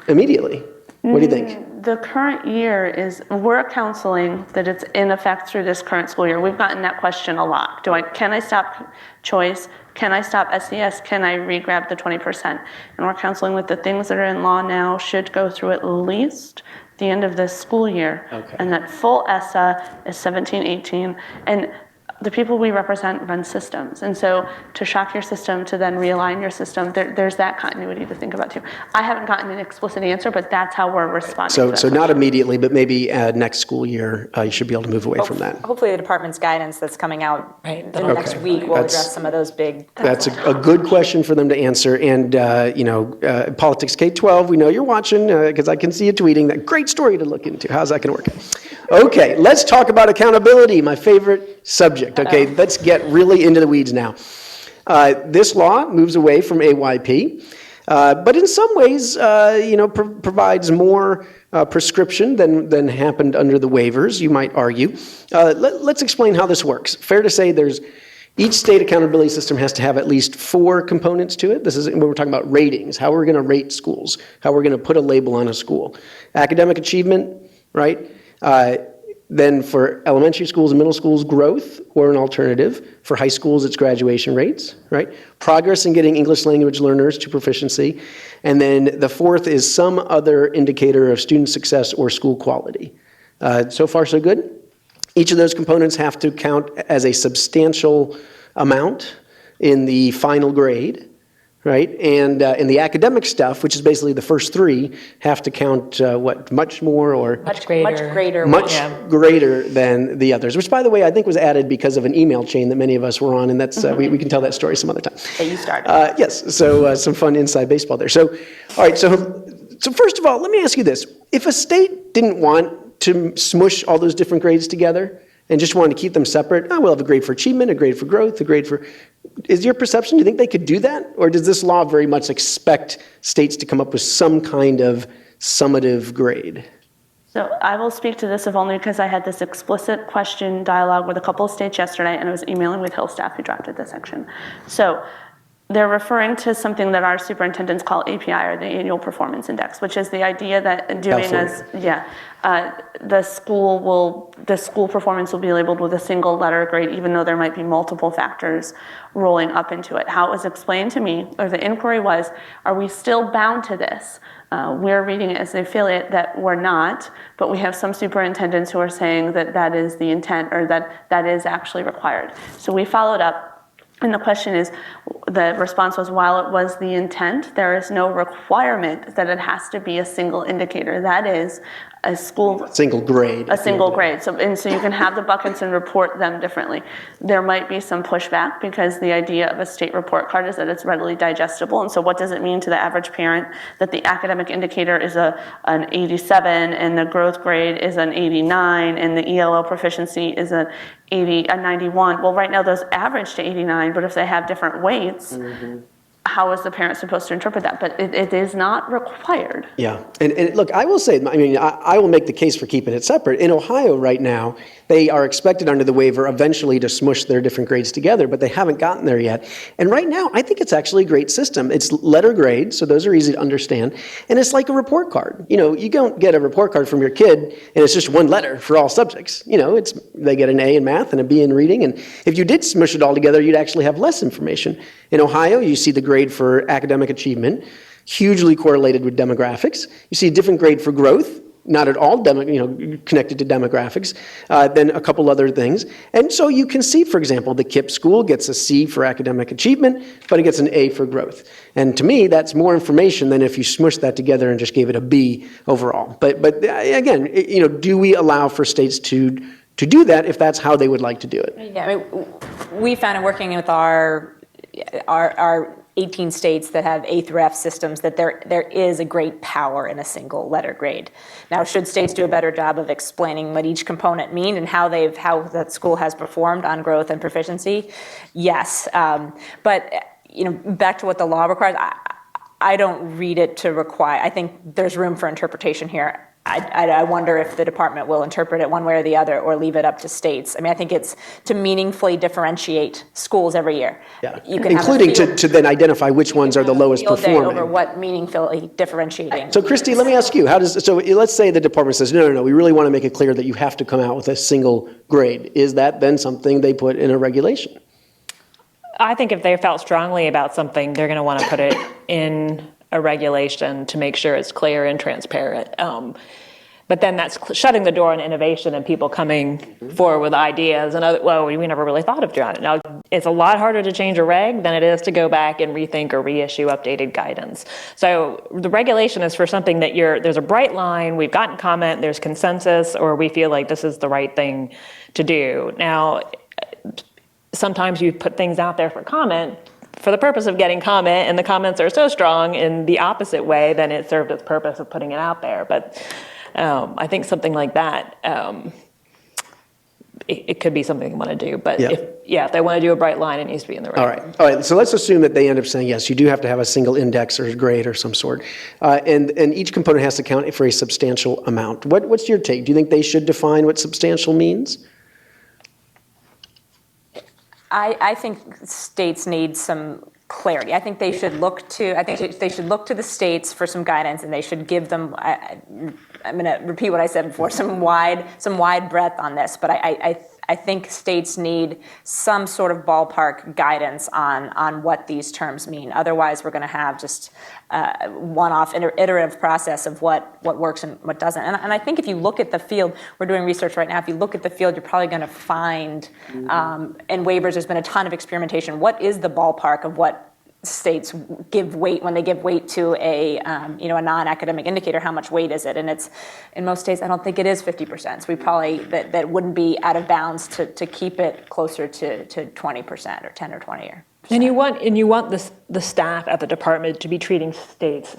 Immediately. What do you think? The current year we're counseling that it's in effect through this current school year. We've gotten that question a lot. Can I stop choice? Can I stop SES? Can I re-grab the 20%? And we're counseling with the things that are in law now should go through at least the end of this school year. Okay. And that full ESSA is 17-18. And the people we represent run systems. And so to shock your system, to then realign your system, there's that continuity to think about too. I haven't gotten an explicit answer, but that's how we're responding. So not immediately, but maybe next school year, you should be able to move away from that. Hopefully the department's guidance that's coming out in the next week will address some of those big... That's a good question for them to answer. And, Politics K-12, we know you're watching because I can see you tweeting that. Great story to look into. How's that going to work? Okay, let's talk about accountability, my favorite subject. Okay, let's get really into the weeds now. This law moves away from AYP. but in some ways, provides more prescription than happened under the waivers, you might argue. Let's explain how this works. Fair to say each state accountability system has to have at least 4 components to it. This is when we're talking about ratings, how we're going to rate schools, how we're going to put a label on a school. Academic achievement, right? Then for elementary schools and middle schools, growth or an alternative. For high schools, it's graduation rates, right? Progress in getting English language learners to proficiency. And then the 4th is some other indicator of student success or school quality. So far, so good. Each of those components have to count as a substantial amount in the final grade, right? And in the academic stuff, which is basically the first 3, have to count much more or Much greater. greater than the others. Which, by the way, I think was added because of an email chain that many of us were on, and that's we can tell that story some other time. That you started. Yes. So some fun inside baseball there. So, all right. So first of all, let me ask you this: if a state didn't want to smush all those different grades together and just wanted to keep them separate, we'll have a grade for achievement, a grade for growth, a grade for... Is your perception, do you think they could do that? Or does this law very much expect states to come up with some kind of summative grade? So I will speak to this if only because I had this explicit question dialogue with a couple of states yesterday, and I was emailing with Hill staff who drafted this section. So they're referring to something that our superintendents call API, or the Annual Performance Index, which is the idea that doing the school performance will be labeled with a single letter grade, even though there might be multiple factors rolling up into it. How it was explained to me, or the inquiry was, are we still bound to this? We're reading it as the affiliate that we're not, but we have some superintendents who are saying that that is the intent, or that is actually required. So we followed up. And the question is, the response was, while it was the intent, there is no requirement that it has to be a single indicator. That is, a single grade. A single grade. So you can have the buckets and report them differently. There might be some pushback because the idea of a state report card is that it's readily digestible. And so what does it mean to the average parent that the academic indicator is an 87 and the growth grade is an 89 and the ELO proficiency is a 91? Well, right now those average to 89, but if they have different weights, how is the parent supposed to interpret that? But it is not required. Yeah, and look, I will say, I will make the case for keeping it separate. In Ohio right now, they are expected under the waiver eventually to smush their different grades together, but they haven't gotten there yet. And right now, I think it's actually a great system. It's letter grade, so those are easy to understand. And it's like a report card. You don't get a report card from your kid, and it's just one letter for all subjects. They get an A in math and a B in reading, and if you did smush it all together, you'd actually have less information. In Ohio, you see the grade for academic achievement, hugely correlated with demographics. You see a different grade for growth, not at all connected to demographics, then a couple other things. And so you can see, for example, the KIPP school gets a C for academic achievement, but it gets an A for growth. And to me, that's more information than if you smushed that together and just gave it a B overall. But again, do we allow for states to do that if that's how they would like to do it? Yeah, we found in working with our 18 states that have A through F systems that there is a great power in a single letter grade. Now, should states do a better job of explaining what each component mean and how that school has performed on growth and proficiency? Yes, but back to what the law requires, I don't read it to require. I think there's room for interpretation here. I wonder if the department will interpret it one way or the other or leave it up to states. I think it's to meaningfully differentiate schools every year. Yeah, including to then identify which ones are the lowest performing. Over what meaningfully differentiating. So Christy, let me ask you, let's say the department says, no, we really want to make it clear that you have to come out with a single grade. Is that then something they put in a regulation? I think if they felt strongly about something, they're going to want to put it in a regulation to make sure it's clear and transparent. But then that's shutting the door on innovation and people coming forward with ideas and, we never really thought of doing it. Now, it's a lot harder to change a reg than it is to go back and rethink or reissue updated guidance. So the regulation is for something that there's a bright line, we've gotten comment, there's consensus, or we feel like this is the right thing to do. Now, sometimes you put things out there for comment for the purpose of getting comment, and the comments are so strong in the opposite way, then it served its purpose of putting it out there. But I think something like that, it could be something you want to do. But yeah, if they want to do a bright line, it needs to be in the right. All right. So let's assume that they end up saying, yes, you do have to have a single index or grade or some sort. And each component has to count for a substantial amount. What's your take? Do you think they should define what substantial means? I think states need some clarity. I think they should look to. The states for some guidance, and they should give them. I'm going to repeat what I said before. Some wide breadth on this, but I think states need some sort of ballpark guidance on what these terms mean. Otherwise, we're going to have just one-off iterative process of what works and what doesn't. And I think if you look at the field, we're doing research right now, if you look at the field, you're probably going to find, in waivers, there's been a ton of experimentation. What is the ballpark of what states give weight when they give weight to a non-academic indicator? How much weight is it? And it's, in most states, I don't think it is 50%. So we probably, that wouldn't be out of bounds to keep it closer to 20% or 10 or 20 or. And you want the staff at the department to be treating states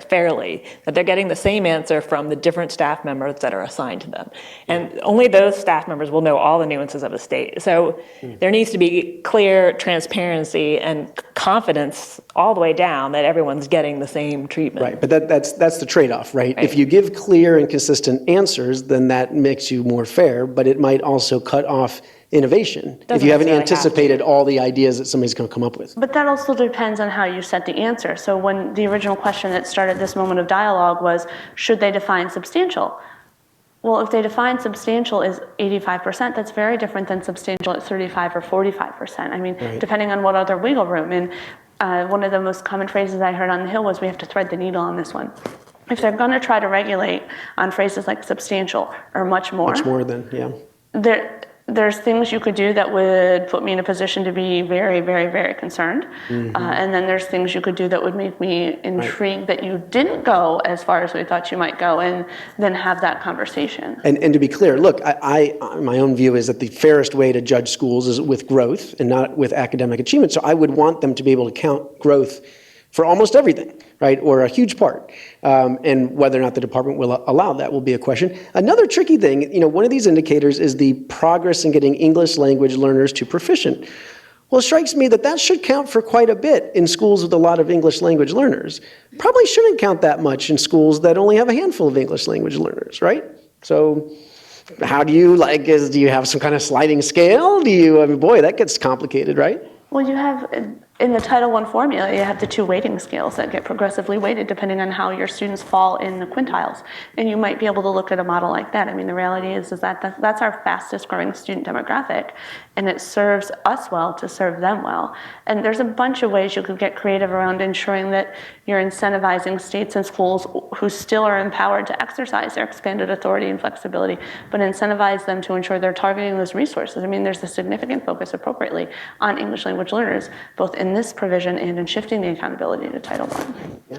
fairly, that they're getting the same answer from the different staff members that are assigned to them. And only those staff members will know all the nuances of a state. So there needs to be clear transparency and confidence all the way down that everyone's getting the same treatment. Right, but that's the trade-off, right? If you give clear and consistent answers, then that makes you more fair, but it might also cut off innovation if you haven't anticipated all the ideas that somebody's going to come up with. But that also depends on how you set the answer. So when the original question that started this moment of dialogue was, should they define substantial? Well, if they define substantial as 85%, that's very different than substantial at 35 or 45%. I mean, depending on what other wiggle room. And one of the most common phrases I heard on the Hill was, we have to thread the needle on this one. If they're going to try to regulate on phrases like substantial or much more. Much more than, yeah. There's things you could do that would put me in a position to be very, very, very concerned. And then there's things you could do that would make me intrigued that you didn't go as far as we thought you might go, and then have that conversation. And to be clear, look, my own view is that the fairest way to judge schools is with growth and not with academic achievement. So I would want them to be able to count growth for almost everything, right, or a huge part. And whether or not the department will allow that will be a question. Another tricky thing, one of these indicators is the progress in getting English language learners to proficient. Well, it strikes me that should count for quite a bit in schools with a lot of English language learners. Probably shouldn't count that much in schools that only have a handful of English language learners, right? So how do you, do you have some kind of sliding scale? Boy, that gets complicated, right? Well, you have, in the Title I formula, you have the two weighting scales that get progressively weighted depending on how your students fall in the quintiles. And you might be able to look at a model like that. I mean, the reality is that that's our fastest growing student demographic, and it serves us well to serve them well. And there's a bunch of ways you could get creative around ensuring that you're incentivizing states and schools who still are empowered to exercise their expanded authority and flexibility, but incentivize them to ensure they're targeting those resources. I mean, there's a significant focus appropriately on English language learners, both in this provision and in shifting the accountability to Title I. Yeah.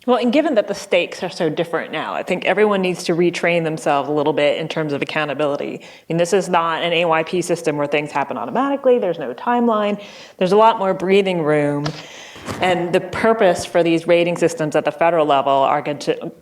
Well, and given that the stakes are so different now, I think everyone needs to retrain themselves a little bit in terms of accountability. I mean, this is not an AYP system where things happen automatically. There's no timeline. There's a lot more breathing room. And the purpose for these rating systems at the federal level are going to,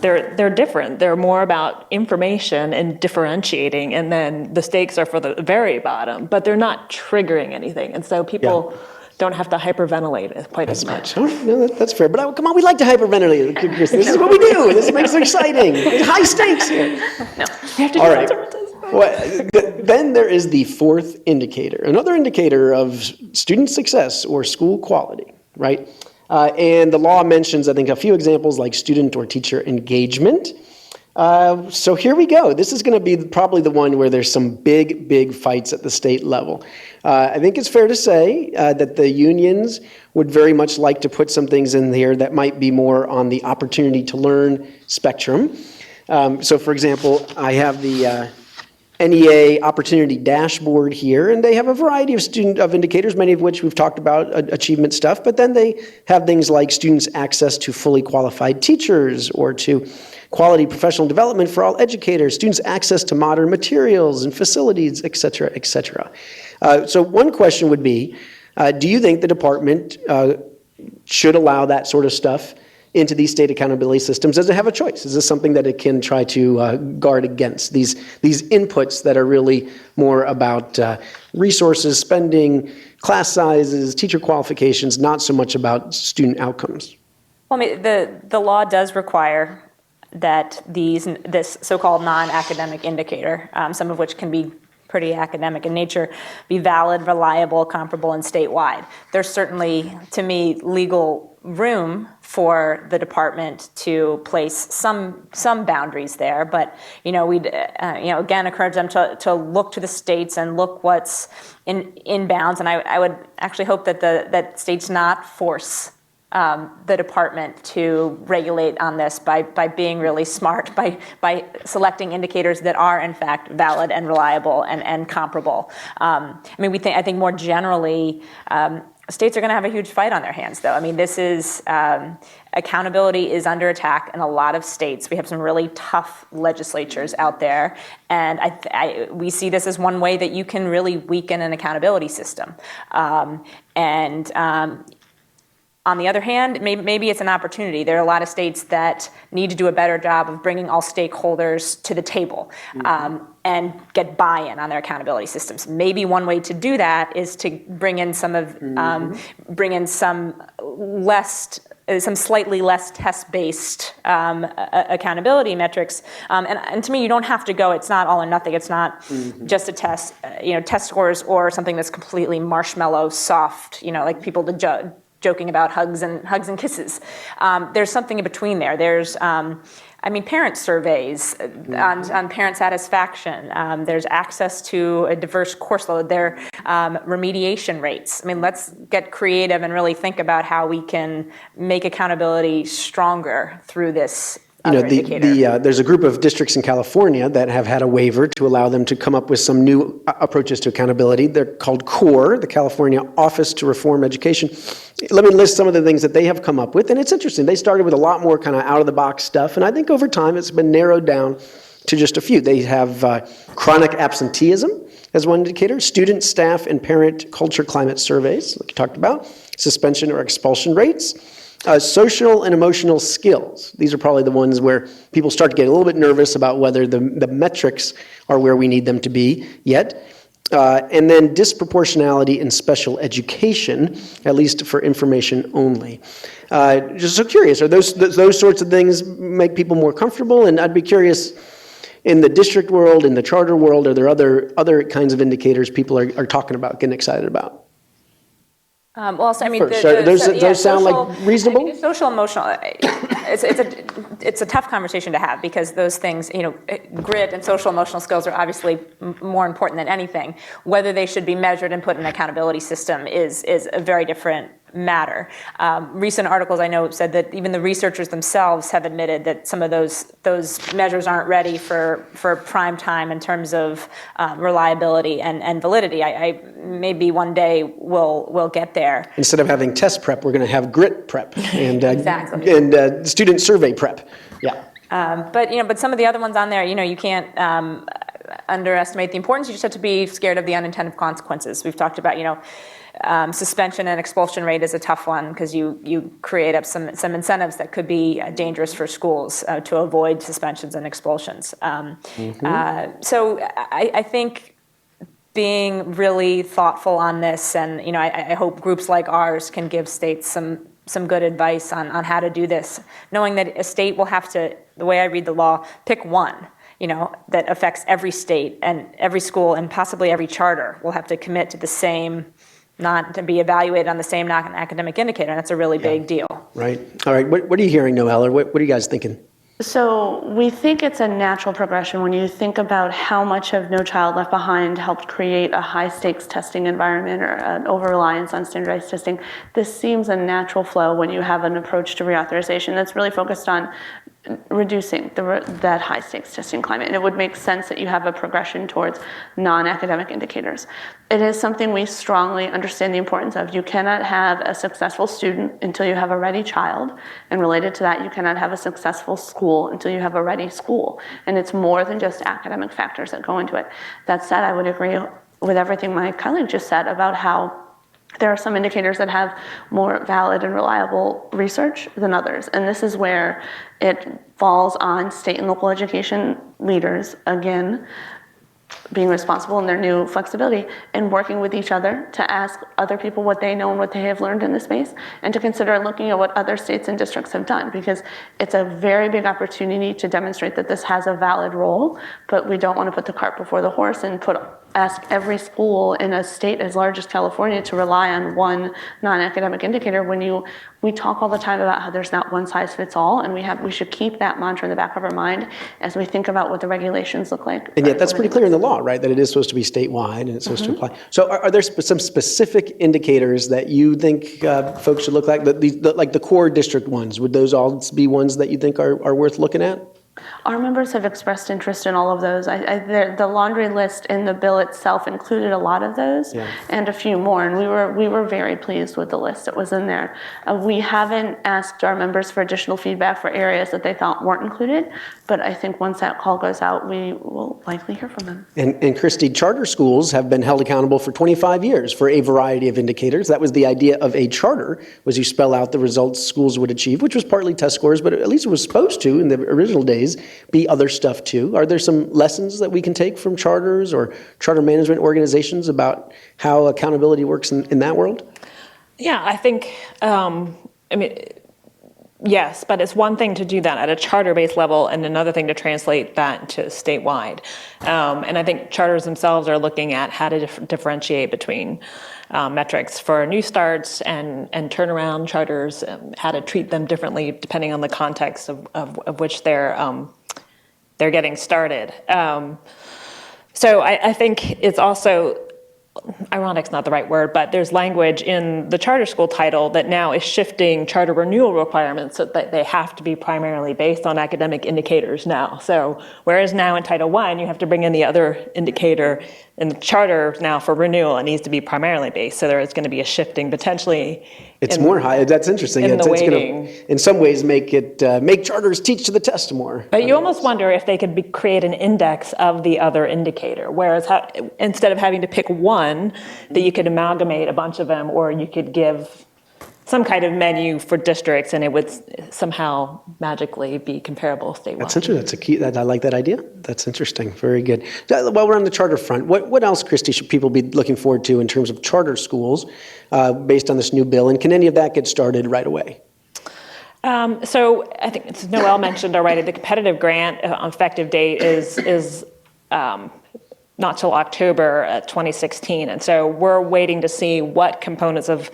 they're different. They're more about information and differentiating, and then the stakes are for the very bottom, but they're not triggering anything. And so people don't have to hyperventilate quite as much. No, that's fair. But come on, we like to hyperventilate. This is what we do. This makes it exciting. There's high stakes here. No, you have to do All right. that. Well, then there is the fourth indicator, another indicator of student success or school quality, right? And the law mentions, I think, a few examples like student or teacher engagement. So here we go. This is going to be probably the one where there's some big fights at the state level. I think it's fair to say that the unions would very much like to put some things in here that might be more on the opportunity to learn spectrum. So for example, I have the NEA opportunity dashboard here, and they have a variety of indicators, many of which we've talked about, achievement stuff, but then they have things like students' access to fully qualified teachers or to quality professional development for all educators, students' access to modern materials and facilities, et cetera, et cetera. So one question would be, do you think the department should allow that sort of stuff into these state accountability systems? Does it have a choice? Is this something that it can try to guard against, these inputs that are really more about resources, spending, class sizes, teacher qualifications, not so much about student outcomes? Well, I mean, the law does require that this so-called non-academic indicator, some of which can be pretty academic in nature, be valid, reliable, comparable, and statewide. There's certainly, to me, legal room for the department to place some boundaries there, but we'd again encourage them to look to the states and look what's in bounds, and I would actually hope that states not force the department to regulate on this by being really smart, by selecting indicators that are in fact valid and reliable and comparable. I think more generally, states are going to have a huge fight on their hands, though. I mean, this is accountability is under attack in a lot of states. We have some really tough legislatures out there, and we see this as one way that you can really weaken an accountability system. On the other hand, maybe it's an opportunity. There are a lot of states that need to do a better job of bringing all stakeholders to the table and get buy-in on their accountability systems. Maybe one way to do that is to bring in some slightly less test-based accountability metrics. And to me, you don't have to go. It's not all or nothing. It's not just a test. Test scores or something that's completely marshmallow soft. Like people joking about hugs and kisses. There's something in between there. There's, parent surveys on parent satisfaction. There's access to a diverse course load. There remediation rates. Let's get creative and really think about how we can make accountability stronger through this. There's a group of districts in California that have had a waiver to allow them to come up with some new approaches to accountability. They're called CORE, the California Office to Reform Education. Let me list some of the things that they have come up with, and it's interesting. They started with a lot more kind of out-of-the-box stuff, and I think over time it's been narrowed down to just a few. They have chronic absenteeism as one indicator, student, staff, and parent culture climate surveys, like you talked about, suspension or expulsion rates, social and emotional skills. These are probably the ones where people start to get a little bit nervous about whether the metrics are where we need them to be yet. And then disproportionality in special education, at least for information only. Just so curious, are those sorts of things make people more comfortable? And I'd be curious, in the district world, in the charter world, are there other kinds of indicators people are talking about, getting excited about? Those sound like reasonable? Social emotional, it's a tough conversation to have because those things, grit and social emotional skills are obviously more important than anything. Whether they should be measured and put in an accountability system is a very different matter. Recent articles I know said that even the researchers themselves have admitted that some of those measures aren't ready for prime time in terms of reliability and validity. I maybe one day we'll get there. Instead of having test prep, we're going to have grit prep and exactly. and student survey prep. Yeah. But some of the other ones on there, you can't underestimate the importance. You just have to be scared of the unintended consequences. We've talked about, suspension and expulsion rate is a tough one because you create up some incentives that could be dangerous for schools to avoid suspensions and expulsions. So I think being really thoughtful on this, and I hope groups like ours can give states some good advice on how to do this, knowing that a state will have to, the way I read the law, pick one. That affects every state and every school and possibly every charter will have to commit to the same, not to be evaluated on the same non-academic indicator. And that's a really big deal. Right. All right. What are you hearing, Noelle, or what are you guys thinking? So we think it's a natural progression when you think about how much of No Child Left Behind helped create a high-stakes testing environment or an over-reliance on standardized testing. This seems a natural flow when you have an approach to reauthorization that's really focused on reducing that high-stakes testing climate. And it would make sense that you have a progression towards non-academic indicators. It is something we strongly understand the importance of. You cannot have a successful student until you have a ready child. And related to that, you cannot have a successful school until you have a ready school. And it's more than just academic factors that go into it. That said, I would agree with everything my colleague just said about how There are some indicators that have more valid and reliable research than others. And this is where it falls on state and local education leaders, again, being responsible in their new flexibility and working with each other to ask other people what they know and what they have learned in the space, and to consider looking at what other states and districts have done, because it's a very big opportunity to demonstrate that this has a valid role, but we don't want to put the cart before the horse and ask every school in a state as large as California to rely on one non-academic indicator when we talk all the time about how there's not one size fits all, and we should keep that mantra in the back of our mind as we think about what the regulations look like. And yet that's pretty clear in the law, right, that it is supposed to be statewide and it's supposed to apply. So are there some specific indicators that you think folks should look like, like the core district ones? Would those all be ones that you think are worth looking at? Our members have expressed interest in all of those. The laundry list in the bill itself included a lot of those, and a few more, and we were very pleased with the list that was in there. We haven't asked our members for additional feedback for areas that they thought weren't included, but I think once that call goes out, we will likely hear from them. And Christy, charter schools have been held accountable for 25 years for a variety of indicators. That was the idea of a charter, was you spell out the results schools would achieve, which was partly test scores, but at least it was supposed to, in the original days, be other stuff too. Are there some lessons that we can take from charters or charter management organizations about how accountability works in that world? Yeah, I think, yes, but it's one thing to do that at a charter-based level and another thing to translate that to statewide. And I think charters themselves are looking at how to differentiate between metrics for new starts and turnaround charters, how to treat them differently depending on the context of which they're getting started. So I think it's also, ironic's not the right word, but there's language in the charter school title that now is shifting charter renewal requirements so that they have to be primarily based on academic indicators now. So whereas now in Title I, you have to bring in the other indicator, in the charter now for renewal, it needs to be primarily based. So there is going to be a shifting potentially. It's more high. That's interesting. It's going to, in some ways, make charters teach to the test more. But you almost wonder if they could create an index of the other indicator, whereas instead of having to pick one, that you could amalgamate a bunch of them, or you could give some kind of menu for districts, and it would somehow magically be comparable statewide. That's interesting. That's a key. I like that idea. That's interesting. Very good. While we're on the charter front, what else, Christy, should people be looking forward to in terms of charter schools based on this new bill? And can any of that get started right away? So I think, as Noelle mentioned already, the competitive grant effective date is not till October 2016. And so we're waiting to see what components of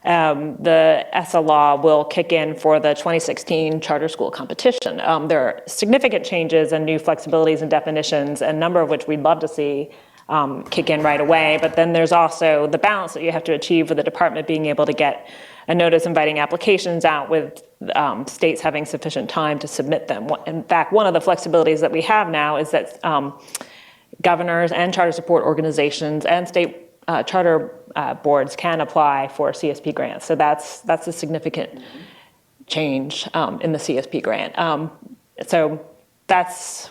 the ESSA law will kick in for the 2016 charter school competition. There are significant changes and new flexibilities and definitions, a number of which we'd love to see kick in right away. But then there's also the balance that you have to achieve with the department being able to get a notice inviting applications out with states having sufficient time to submit them. In fact, one of the flexibilities that we have now is that governors and charter support organizations and state charter boards can apply for CSP grants. So that's a significant change in the CSP grant. So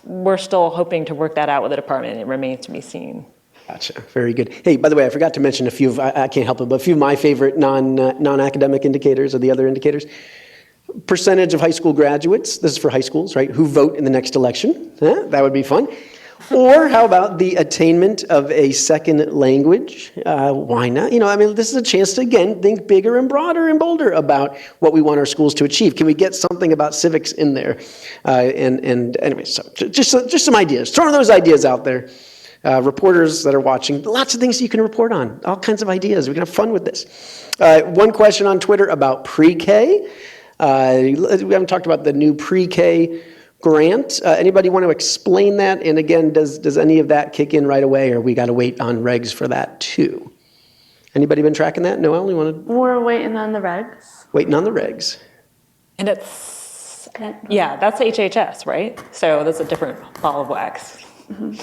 we're still hoping to work that out with the department, and it remains to be seen. Gotcha. Very good. Hey, by the way, I forgot to mention a few of, I can't help it, but a few of my favorite non-academic indicators or the other indicators. Percentage of high school graduates, this is for high schools, right, who vote in the next election. That would be fun. Or how about the attainment of a second language? Why not? This is a chance to, again, think bigger and broader and bolder about what we want our schools to achieve. Can we get something about civics in there? And anyway, so just some ideas. Throwing those ideas out there. Reporters that are watching, lots of things you can report on, all kinds of ideas. We can have fun with this. One question on Twitter about pre-K. We haven't talked about the new pre-K grant. Anybody want to explain that? And again, does any of that kick in right away, or we got to wait on regs for that too? Anybody been tracking that? Noelle, you want to? We're waiting on the regs. Waiting on the regs. And that's HHS, right? So that's a different ball of wax. Mm-hmm.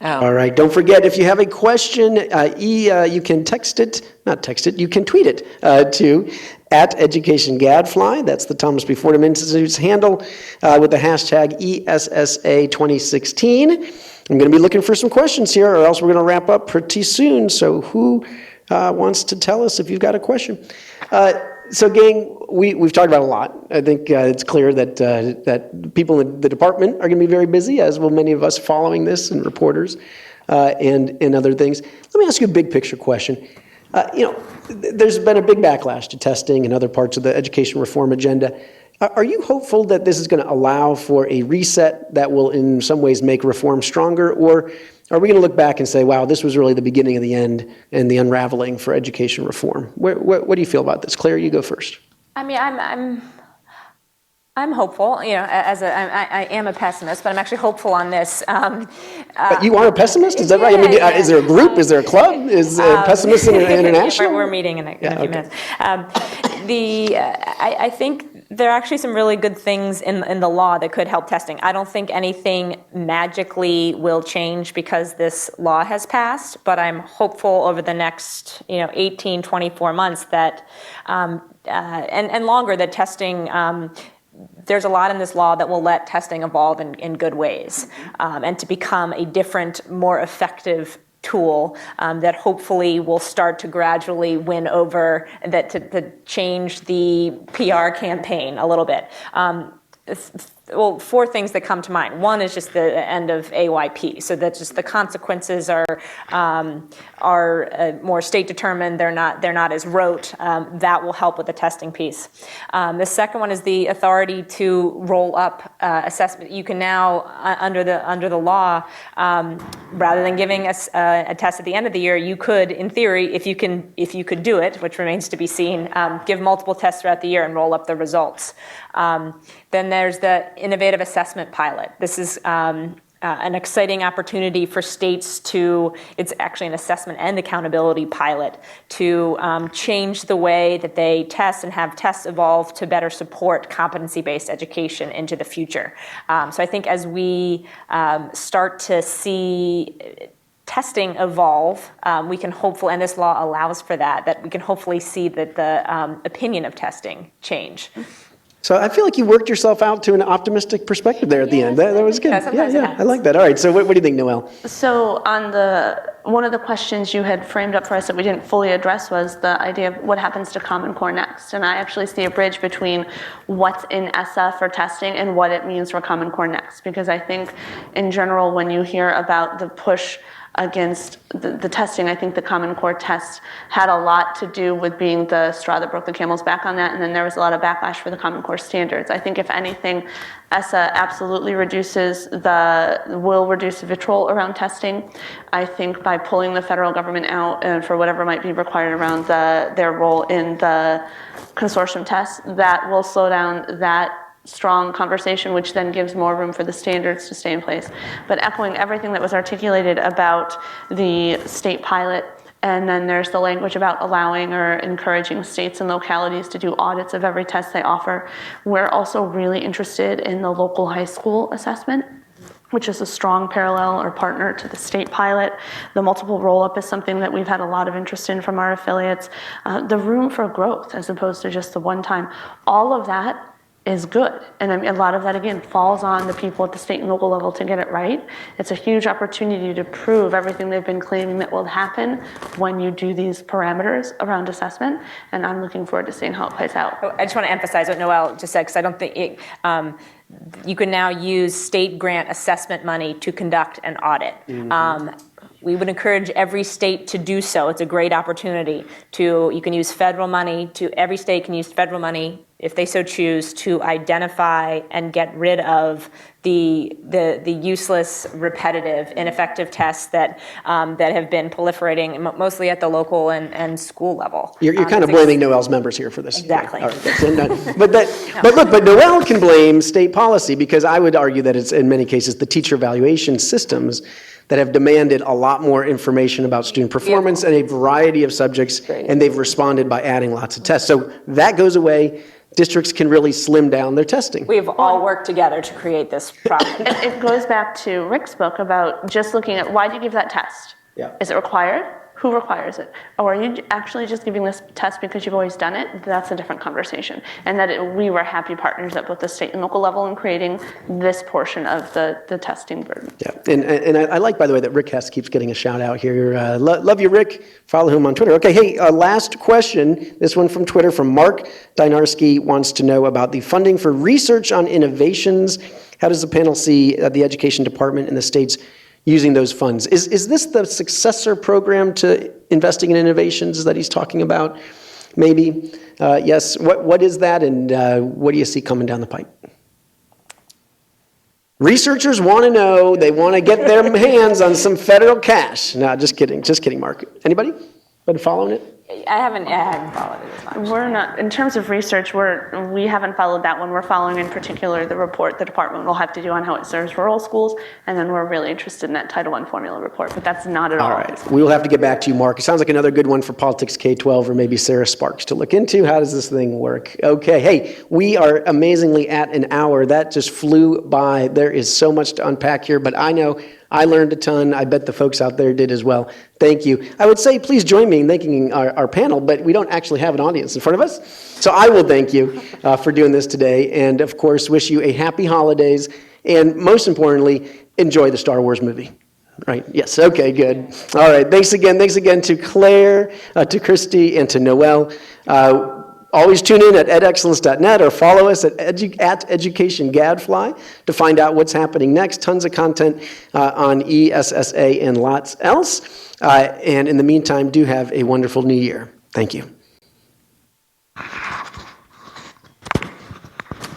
All right. Don't forget, if you have a question, you can you can tweet it to @EducationGadfly. That's the Thomas B. Fordham Institute's handle with the hashtag ESSA 2016. I'm going to be looking for some questions here, or else we're going to wrap up pretty soon. So who wants to tell us if you've got a question. So gang, we've talked about a lot. I think it's clear that that people in the department are going to be very busy, as will many of us following this and reporters and other things. Let me ask you a big picture question. There's been a big backlash to testing and other parts of the education reform agenda. Are you hopeful that this is going to allow for a reset that will in some ways make reform stronger, or are we going to look back and say, wow, this was really the beginning of the end and the unraveling for education reform? What do you feel about this? Claire, you go first. I mean, I'm hopeful. I am a pessimist, but I'm actually hopeful on this. But you are a pessimist? Is that right? I mean, is there a group? Is there a club? Is Pessimists International? We're meeting in a few minutes. I think there are actually some really good things in the law that could help testing. I don't think anything magically will change because this law has passed, but I'm hopeful over the next 18, 24 months that and longer that testing. There's a lot in this law that will let testing evolve in good ways and to become a different, more effective tool that hopefully will start to gradually win over, that to change the PR campaign a little bit. Well, four things that come to mind. One is just the end of AYP, so that just the consequences are more state determined. They're not as rote. That will help with the testing piece. The second one is the authority to roll up assessment. You can now under the law, rather than giving us a test at the end of the year, you could, in theory, if you could do it, which remains to be seen, give multiple tests throughout the year and roll up the results. Then there's the innovative assessment pilot. This is an exciting opportunity for states it's actually an assessment and accountability pilot, to change the way that they test and have tests evolve to better support competency-based education into the future. So I think as we start to see testing evolve, we can hopefully, and this law allows for that we can hopefully see that the opinion of testing change. So I feel like you worked yourself out to an optimistic perspective there at the end. That was good. Yeah, I like that. All right, so what do you think, Noelle? So on one of the questions you had framed up for us that we didn't fully address was the idea of what happens to Common Core next. And I actually see a bridge between what's in ESSA for testing and what it means for Common Core next. Because I think in general, when you hear about the push against the testing, I think the Common Core test had a lot to do with being the straw that broke the camel's back on that, and then there was a lot of backlash for the Common Core standards. I think if anything, ESSA absolutely will reduce vitriol around testing. I think by pulling the federal government out and for whatever might be required around their role in the consortium tests, that will slow down that strong conversation, which then gives more room for the standards to stay in place. But echoing everything that was articulated about the state pilot, and then there's the language about allowing or encouraging states and localities to do audits of every test they offer. We're also really interested in the local high school assessment, which is a strong parallel or partner to the state pilot. The multiple roll-up is something that we've had a lot of interest in from our affiliates. The room for growth as opposed to just the one time. All of that is good. And I mean, a lot of that, again, falls on the people at the state and local level to get it right. It's a huge opportunity to prove everything they've been claiming that will happen when you do these parameters around assessment. And I'm looking forward to seeing how it plays out. I just want to emphasize what Noelle just said, because I don't think you can now use state grant assessment money to conduct an audit. We would encourage every state to do so. It's a great opportunity you can use federal money every state can use federal money, if they so choose, to identify and get rid of the useless, repetitive, ineffective tests that have been proliferating mostly at the local and school level. You're kind of blaming Noelle's members here for this. Exactly. All right. But Noelle can blame state policy, because I would argue that it's in many cases the teacher evaluation systems that have demanded a lot more information about student performance and a variety of subjects, and they've responded by adding lots of tests. So that goes away. Districts can really slim down their testing. We've all worked together to create this problem. It goes back to Rick's book about just looking at why do you give that test? Yeah. Is it required? who requires it? Or are you actually just giving this test because you've always done it? That's a different conversation. And that we were happy partners at both the state and local level in creating this portion of the testing burden. Yeah, and I like, by the way, that Rick Hess keeps getting a shout out here. Love you, Rick. Follow him on Twitter. Okay, hey, last question. This one from Twitter from Mark Dynarski wants to know about the funding for research on innovations. How does the panel see the education department in the states using those funds? Is this the successor program to investing in innovations that he's talking about? Maybe. Yes. What is that, and what do you see coming down the pipe? Researchers want to know. They want to get their hands on some federal cash. No, just kidding. Just kidding, Mark. Anybody been following it? I haven't followed it as much. We're not, in terms of research, we haven't followed that one. We're following in particular the report the department will have to do on how it serves rural schools, and then we're really interested in that Title I formula report, but that's not at all. All right, we will have to get back to you, Mark. It sounds like another good one for Politics K-12 or maybe Sarah Sparks to look into. How does this thing work? Okay, hey, we are amazingly at an hour. That just flew by. There is so much to unpack here, but I know I learned a ton. I bet the folks out there did as well. Thank you. I would say please join me in thanking our panel, but we don't actually have an audience in front of us. So I will thank you for doing this today, and of course wish you a happy holidays, and most importantly, enjoy the Star Wars movie. Right, yes, okay, good. All right, thanks again to Claire, to Christy, and to Noelle. Always tune in at edexcellence.net or follow us at Education Gadfly to find out what's happening next. Tons of content on ESSA and lots else. And in the meantime, do have a wonderful new year. Thank you.